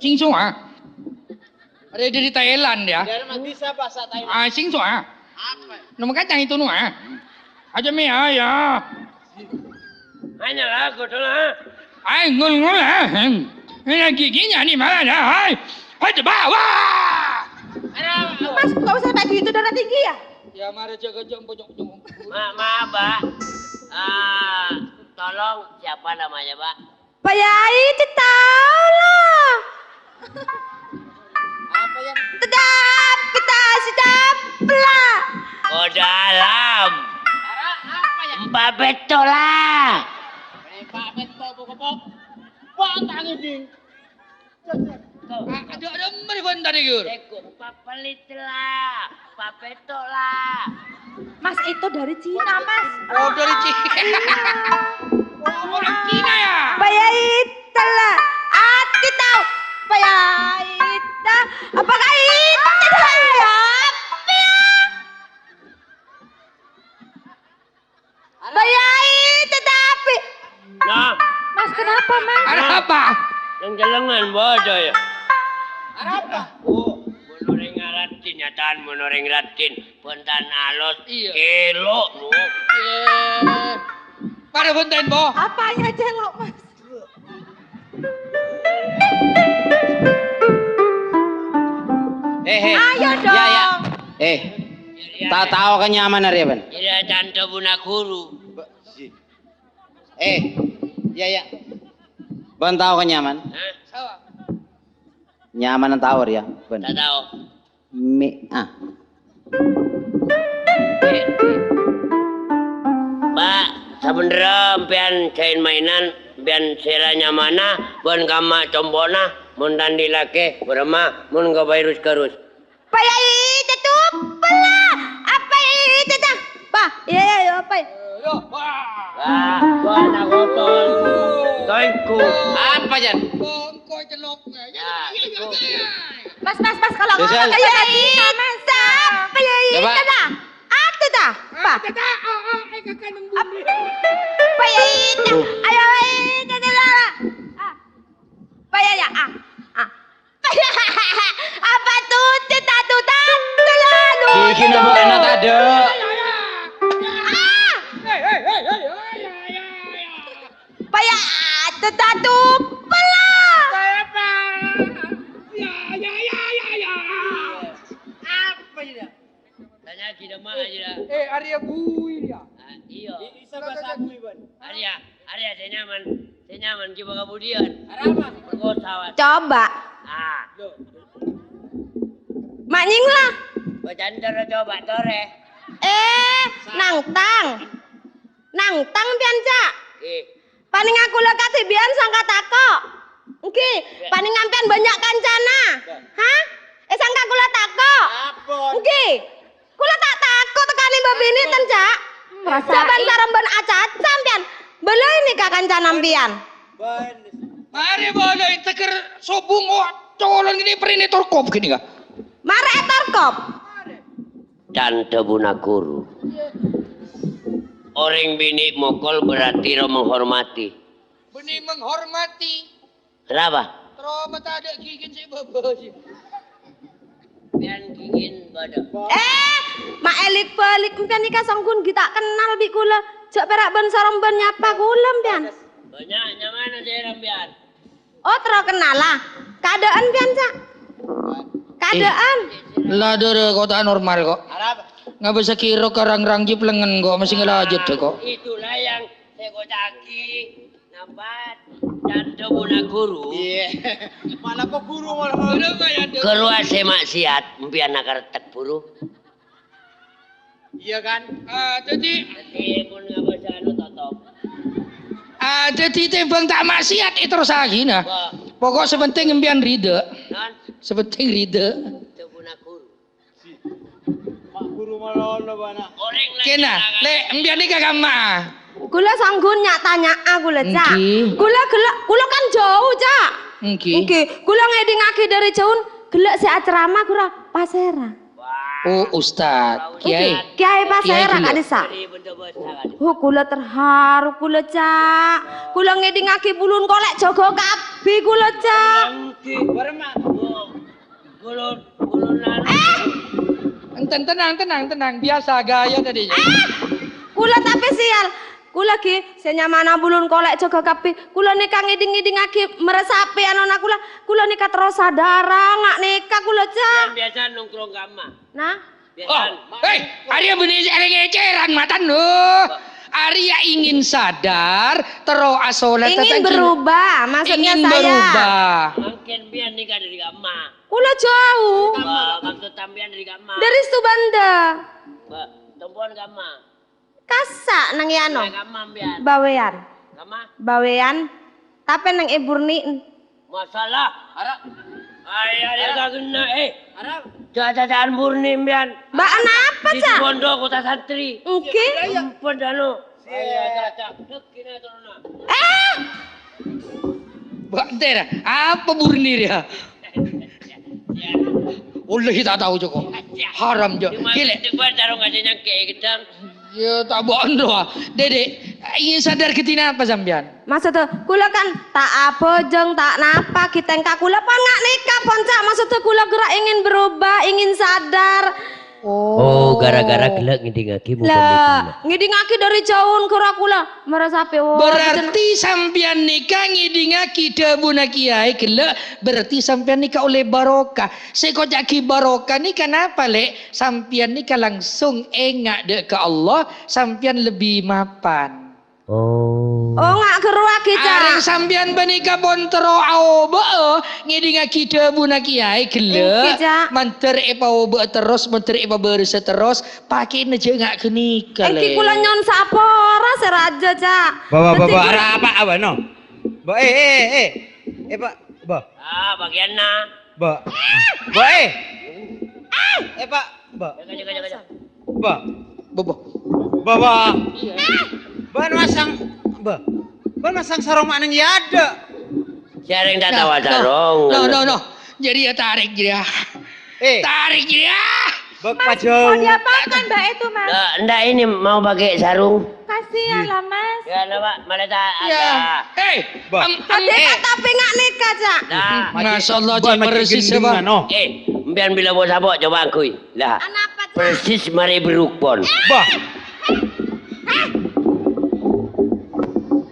S1: Singsu ah. Ada dari Thailand ya.
S2: Dia mah bisa bahasa Thailand.
S1: Ah singsu ah.
S2: Apa?
S1: Nama kacang itu nu ah. Aja me ya.
S3: Hanya lah, kau lah.
S1: Ai ngul ngul ah. Ini giginya nih mana dah. Hai. Hai bawa.
S5: Mas, nggak usah kayak gitu darah tinggi ya?
S1: Ya mari jaga jompo jompo.
S3: Maaf, Pak. Tolong siapa namanya, Pak?
S5: Pak Yai, tahu lah.
S2: Apa yang
S5: Tetap kita sedap lah.
S3: Oh dalam.
S2: apa yang
S3: Mbak Beto lah.
S2: Pak Beto pokok. Wah, tangi ding.
S1: Ada mari bentar yur.
S3: Pak Pelit lah. Pak Beto lah.
S5: Mas itu dari Cina mas.
S1: Oh dari Cina. Oh orang Cina ya.
S5: Pak Yai telah. Aku tahu. Pak Yai dah. Apakah itu saya? Pak Yai tetapi.
S3: Nah,
S5: Mas kenapa mas?
S1: Ada apa?
S3: yang jalangan bodoh ya.
S2: Apa?
S3: Oh, monoring ngaratin nyataan monoring ratin. Pontan alot.
S1: Iya.
S3: Kilo nu.
S1: Pada bentain bo.
S5: Apanya celok mas?
S2: Ayo
S5: Ayo dong.
S2: Ya, ya. Tak tahu kan nyaman hari ban.
S3: Jadi tante buna guru.
S2: Ya ya. Ban tahu kan nyaman?
S3: Hah?
S2: Nyaman tawar ya, ban.
S3: Tak tahu. Pak, sebenernya pian cain mainan, pian seranya mana, pun kama combona, mun tandi lake, berema, mun gak virus kerus.
S5: Pak Yai tutup pala. Apa itu dah? Pak, iya apa?
S3: Ah, gua anak kotor. Toinku.
S2: Apa Jan?
S5: Mas kalau
S2: Bisa.
S5: ngomong kayak gini, siapa Yai
S2: Coba.
S5: itu dah? Apa dah? Pak. Pak Yai itu, ayo Yai itu dah. Pak Yai ya, apa tuh tutan lalu?
S2: Bikin apa anak ada?
S5: Pak Yai tutup pala.
S3: Tanya kita mah aja.
S1: Arya bui dia.
S3: Iyo. Arya saya nyaman kita kemudian. Berkosawat.
S5: Coba,
S3: Ah,
S5: maknying lah.
S3: bercanda coba tore.
S5: Nang pian cak.
S3: Oke.
S5: Paning aku lekat bian sangka tako. Oke, paning ngampian banyak kancana. Hah? Sangka kula tako. Oke. Kula tak tako tekani babini kan cak. Saban saremben acat sampean. Beli ini ka kancana pian.
S1: Mari bodoh teker sobung colon ini perini torkop gini kah?
S5: Mare etorkop.
S3: Tante buna guru. Orang bini mokol berarti ro menghormati.
S1: Benih menghormati.
S3: Kenapa?
S1: Trauma tak ada gigin si babo sih.
S3: Pian gigin bada.
S5: Mak elik pelik pian nika sangkun kita kenal bi kula. Jak perak ben saremben nyapa kula pian.
S3: Banyaknya mana saya pian?
S5: Oh, terkenal lah. Keadaan pian cak. Keadaan.
S1: Lah dore kota normal kok. Nggak bisa kira karang rangjip lengan kok masih ngelajut deh kok.
S3: Itulah yang saya kocaki. Nampak tante buna guru.
S2: Mana kok guru malah?
S3: Keluar saya maksiat, mpian nak retek buru.
S2: Iya kan?
S1: Jadi
S3: Pun nggak bisa anu totop.
S1: jadi tembang tak maksiat itu terus lagi nah.
S3: Wah,
S1: Pokok sepenting empian ride.
S3: non
S1: Sepenting ride.
S3: tante buna guru.
S2: Mak guru malah bana.
S3: Orang lagi
S1: Kena, le empian ni kagak mah.
S5: Kula sanggun tanya aku le cak.
S1: Nggih.
S5: Kula kan jauh cak.
S1: Nggih.
S5: Oke, kula ngedingake dari jauh. Gelek si ceramah kula pasera.
S1: Oh Ustad, Kiai.
S5: Kiai pasera
S1: Kiai
S5: kak
S1: dulu.
S5: desa.
S3: Dari bentuk besar.
S5: Oh kula terharu kula cak. Kula ngedingake bulun kolek jogo kabeh kula cak.
S2: Barema.
S3: Gulun
S1: Tenang. Biasa gaya tadi.
S5: Kula tapi sial. Kula ki senyamana bulun kolek jogo kabeh. Kula nika ngeding-ngedingake meresapi anak kula. Kula nika terus sadara ngak nika kula cak.
S3: biasa nongkrong kamar.
S5: Nah,
S1: Oh, Arya benih ngeceran matan lu. Arya ingin sadar, terus asolat
S5: ingin berubah maksudnya
S1: ingin
S5: saya.
S1: berubah.
S3: Mungkin biar nikah dari kamar.
S5: Kula jauh
S3: Maksud tampian dari kamar.
S5: dari Subanda.
S3: Tumpuan kamar.
S5: Kasak nang yano.
S3: Kamar biar.
S5: Bawean.
S3: Kamar.
S5: Bawean. Tapi nang iburni.
S3: Masalah. Harap. Ayah dia tak kena. Harap. Cacacan murni biar.
S5: Mbak apa
S3: Di
S5: cak?
S3: pondok kota santri.
S5: Oke.
S3: Empun danu. Ayah caca. Dek kena turun.
S1: Bakter, apa burni dia? Ulah tak tahu Joko. Haram jo. Gile.
S3: Cuma taruh nggak nyangke gedang.
S1: Ya tak bohong doa. Dede, ingin sadar ketina apa sampean?
S5: Maksudnya kula kan tak apa jeng tak napa kita engka kula pon ngak nikah pon cak. Maksudnya kula gerak ingin berubah, ingin sadar.
S3: Oh, gara-gara gelek ngidingake muka
S5: Lah, ngidingake dari jauh kura kula marasape. Oh,
S1: Berarti sampean nikah ngidingake debuna kiai gelek, berarti sampean nikah oleh barokah. Sekojaki barokah ni kenapa lek sampean nikah langsung engak dek ke Allah, sampean lebih mapan.
S3: Oh.
S5: Oh, ngak keruake
S1: Areng
S5: Cak.
S1: sampean benika bontero ao beo ngidingake debuna kiai gelek.
S5: Cak.
S1: Manter epa obe terus, manter epa berse terus, pakai neje ngak kenika
S5: Iki
S1: lek.
S5: kula nyon sapora seraja Cak.
S6: Bawa arah apa no? Ba Pak, ba.
S3: Ah, bagianna.
S6: Ba. Pak, ba.
S3: Jaga.
S6: Ba.
S1: Bobo.
S6: Bawa. Ban masang sarung mana ya ada.
S3: Sharing tak tawa sarong.
S1: No. Jadi ya tarik jadi ya. Tarik jadi ya.
S6: Bapak jauh.
S5: diapakan Mbak itu Mas?
S3: Ndak ini mau pakai sarung.
S5: Kasihan lah Mas.
S3: Ya, Pak, mana tak
S1: Ya.
S3: ada.
S1: Hei.
S6: Ba.
S5: Adik tapi ngak nikah Cak.
S3: Nah,
S1: Masya Allah
S6: Ba,
S1: jadi
S6: makin
S1: persis
S6: gendeng,
S1: apa?
S6: no.
S3: mbian bila bos apa coba akui. Lah,
S5: Anapa Cak?
S3: persis mari berukpon.
S6: Ba.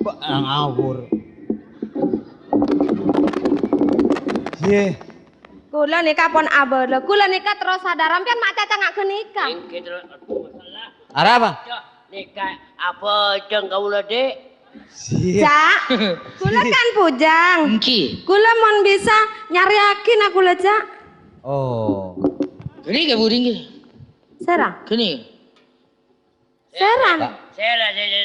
S6: Ba ngawur. Ye.
S5: Kula nikah pon abad. Kula nikah terus sadar ampian mak Caca ngak kenikah.
S3: Engke terus masalah.
S6: Arah apa?
S3: Nikah apa ceng kau lah dek?
S6: Siap.
S5: Cak, kula kan bujang.
S1: Engki.
S5: Kula mon bisa nyari yakin aku lah Cak.
S6: Oh.
S1: Gini ke buding gini?
S5: Serang.
S1: Gini.
S5: Serang.
S3: Saya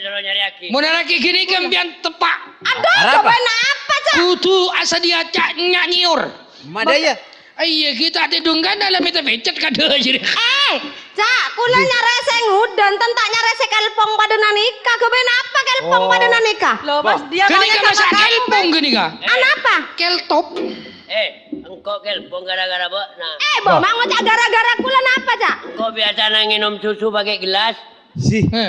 S3: terus nyari aki.
S1: Mau lagi gini kempian tepak.
S5: Aduh,
S6: Arah apa?
S5: cobain apa Cak?
S1: Kudu asa dia cak nyanyiur.
S6: Mana ya?
S1: Iya kita tidungkan dalam itu becet kada jadi.
S5: Cak, kula nyareseng udan tentak nyaresek kelpong pada nanika. Cobain apa kelpong pada nanika? Loh
S6: Mas,
S5: dia
S1: Gini kan masa kelpong gini kah?
S5: Anapa?
S1: Keltop.
S3: Engkau kelpong gara-gara apa? Nah,
S5: Bo, mangut Cak gara-gara kula napa Cak?
S3: engkau biasa nginum susu pakai gelas.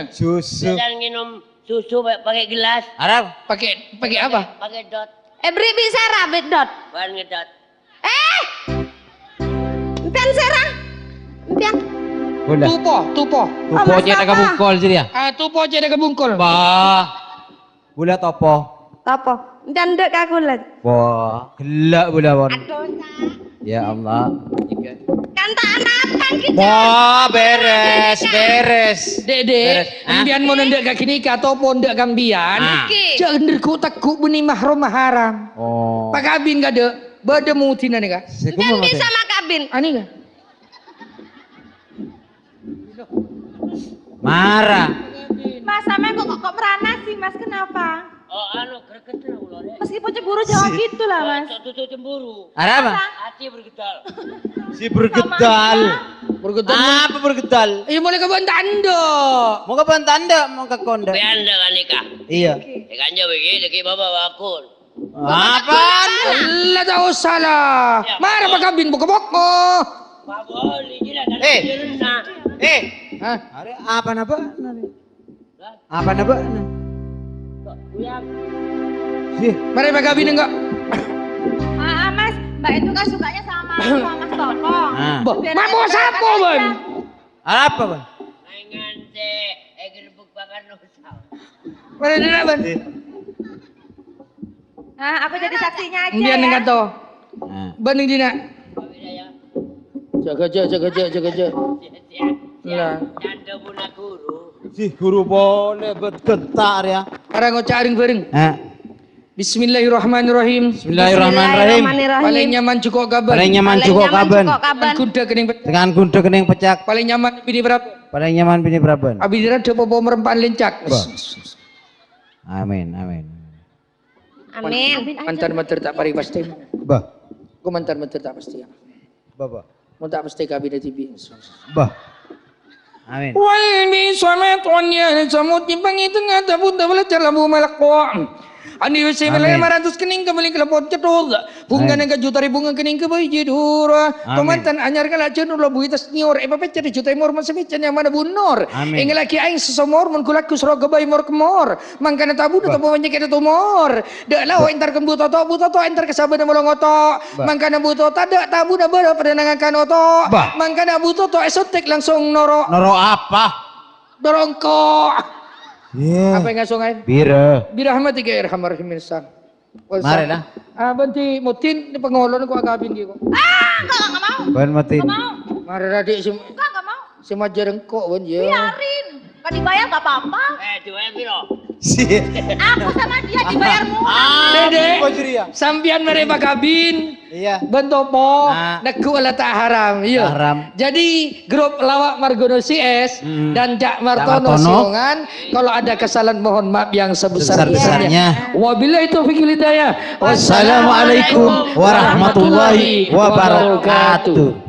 S6: Susu.
S3: Biasa nginum susu pakai gelas.
S6: Arab.
S1: Pakai apa?
S3: Pakai dot.
S5: Beri bisa rabit dot.
S3: Bahan ngedot.
S5: Empian serang. Empian.
S6: Udah.
S1: Tupo.
S6: Tupo
S5: Mas,
S6: aja
S5: apa?
S6: bungkol jadi ya.
S1: Tupo aja ada kebungkul.
S6: Bah. Bula topo.
S5: Apa? Empian dek aku lah.
S6: Wah, gelak bula bon.
S5: Aduh Cak.
S6: Ya Allah.
S5: Kan tak anapan kita.
S6: Wah, beres.
S1: Dede, ambian mau nendek kaki nikah atau pondek kambian.
S5: Ki.
S1: Jangan ku takut benih mahrum haram.
S6: Oh.
S1: Pak kabin gak ada, bade mutina nih kak.
S5: Empian bisa makabin.
S1: Ani kak?
S6: Marah.
S5: Mas, sama kok merana sih Mas, kenapa?
S3: Oh, greget lah ular.
S5: Meskipun cemburu jawab gitu lah Mas.
S3: Tuh cemburu.
S6: Arab apa?
S3: Hati bergetar.
S6: Si bergedal.
S1: Bergetar.
S6: Apa bergedal?
S1: Iya mulai ke Bantando.
S6: Mau ke Bantanda, mau ke Konda.
S3: Tapi anda kan nikah.
S6: Iya.
S3: Ikan jauh begini, lagi bapak bakul.
S6: Apaan?
S1: Allah tahu salah. Mara pak kabin buka-buka.
S3: Pak boleh, gila.
S1: Hah?
S6: Are apa napa? Apa napa?
S3: Uyang.
S6: Sih.
S1: Mari pak kabin enggak?
S5: Mas, Mbak itu kan sukanya sama Mas Toko.
S1: Mau sapo ban?
S6: Apa, Bang?
S3: Maingan teh, gerbuk bakar nusal.
S1: Mari dina ban.
S5: Nah, aku jadi saksinya aja
S1: Ambian
S5: ya.
S1: enggak toh?
S6: Nah.
S1: Banding dina.
S3: Ya.
S1: Jaga. Lah.
S3: Janda buna guru.
S6: Si guru boleh bergetar ya.
S1: Arang ngocaring bareng. Bismillahirrahmanirrahim.
S6: Bismillahirrahmanirrahim.
S1: Paling nyaman cukup kaban.
S6: Paling nyaman cukup kaban.
S1: Dengan kuda kening pecak.
S6: Dengan kuda kening pecak.
S1: Paling nyaman bini berapa?
S6: Paling nyaman bini berapa?
S1: Abidira ada popo merempan lencak.
S6: Amin.
S5: Amin.
S1: Mantan meter tak pari pasti.
S6: Bah.
S1: Ku mantan meter tak pasti.
S6: Bapak.
S1: Mau tak pasti kabinet TV.
S6: Bah. Amin.
S1: Wal bi samat wanya samut di pangi tengah tabut tabla calabu malaqwa. Ani wis
S6: Amin.
S1: 500 kening ke beli kelepon cetol. Bunga nang juta ribu bunga kening ke bayi jidur. Pemantan anyar kala cenur lo buitas nior e papet jadi juta mor man semicen yang mana bunor.
S6: Amin.
S1: Ing laki aing sesomor mun kulaku sro gebay mor kemor. Mangkana tabu ta pamanya kena tumor. Dak lawa entar kembu toto entar kesabana molong oto. Mangkana bu toto dak tabu na bada pada nangakan oto. Mangkana bu toto esotek langsung noro
S6: apa?
S1: dorongko.
S6: Iya.
S1: Apa yang ngasong ain?
S6: Bira.
S1: Birahmatika ya arhamar rahimin sang.
S6: Mari lah.
S1: Banti mutin ni pangolon ko agabin gi ko.
S5: Enggak mau.
S6: Ban mati.
S1: Mari radik si
S5: Enggak mau.
S1: si majareng ko ban ya.
S5: Biarin. Kan dibayar enggak apa-apa.
S3: Dibayar piro?
S6: Si.
S5: Aku sama dia dibayar murah.
S1: Dede.
S6: Pojuria.
S1: Sampian mere magabin.
S6: Iya.
S1: Bentopo
S6: Nah.
S1: neku ala tak haram. Iya.
S6: Tak haram.
S1: Jadi grup lawak Margono CS dan Cak Martono
S6: Martono.
S1: Silongan kalau ada kesalahan mohon maaf yang
S6: Sebesar-besarnya.
S1: Wabillahi taufiq hidayah.
S6: Wassalamualaikum warahmatullahi wabarakatuh.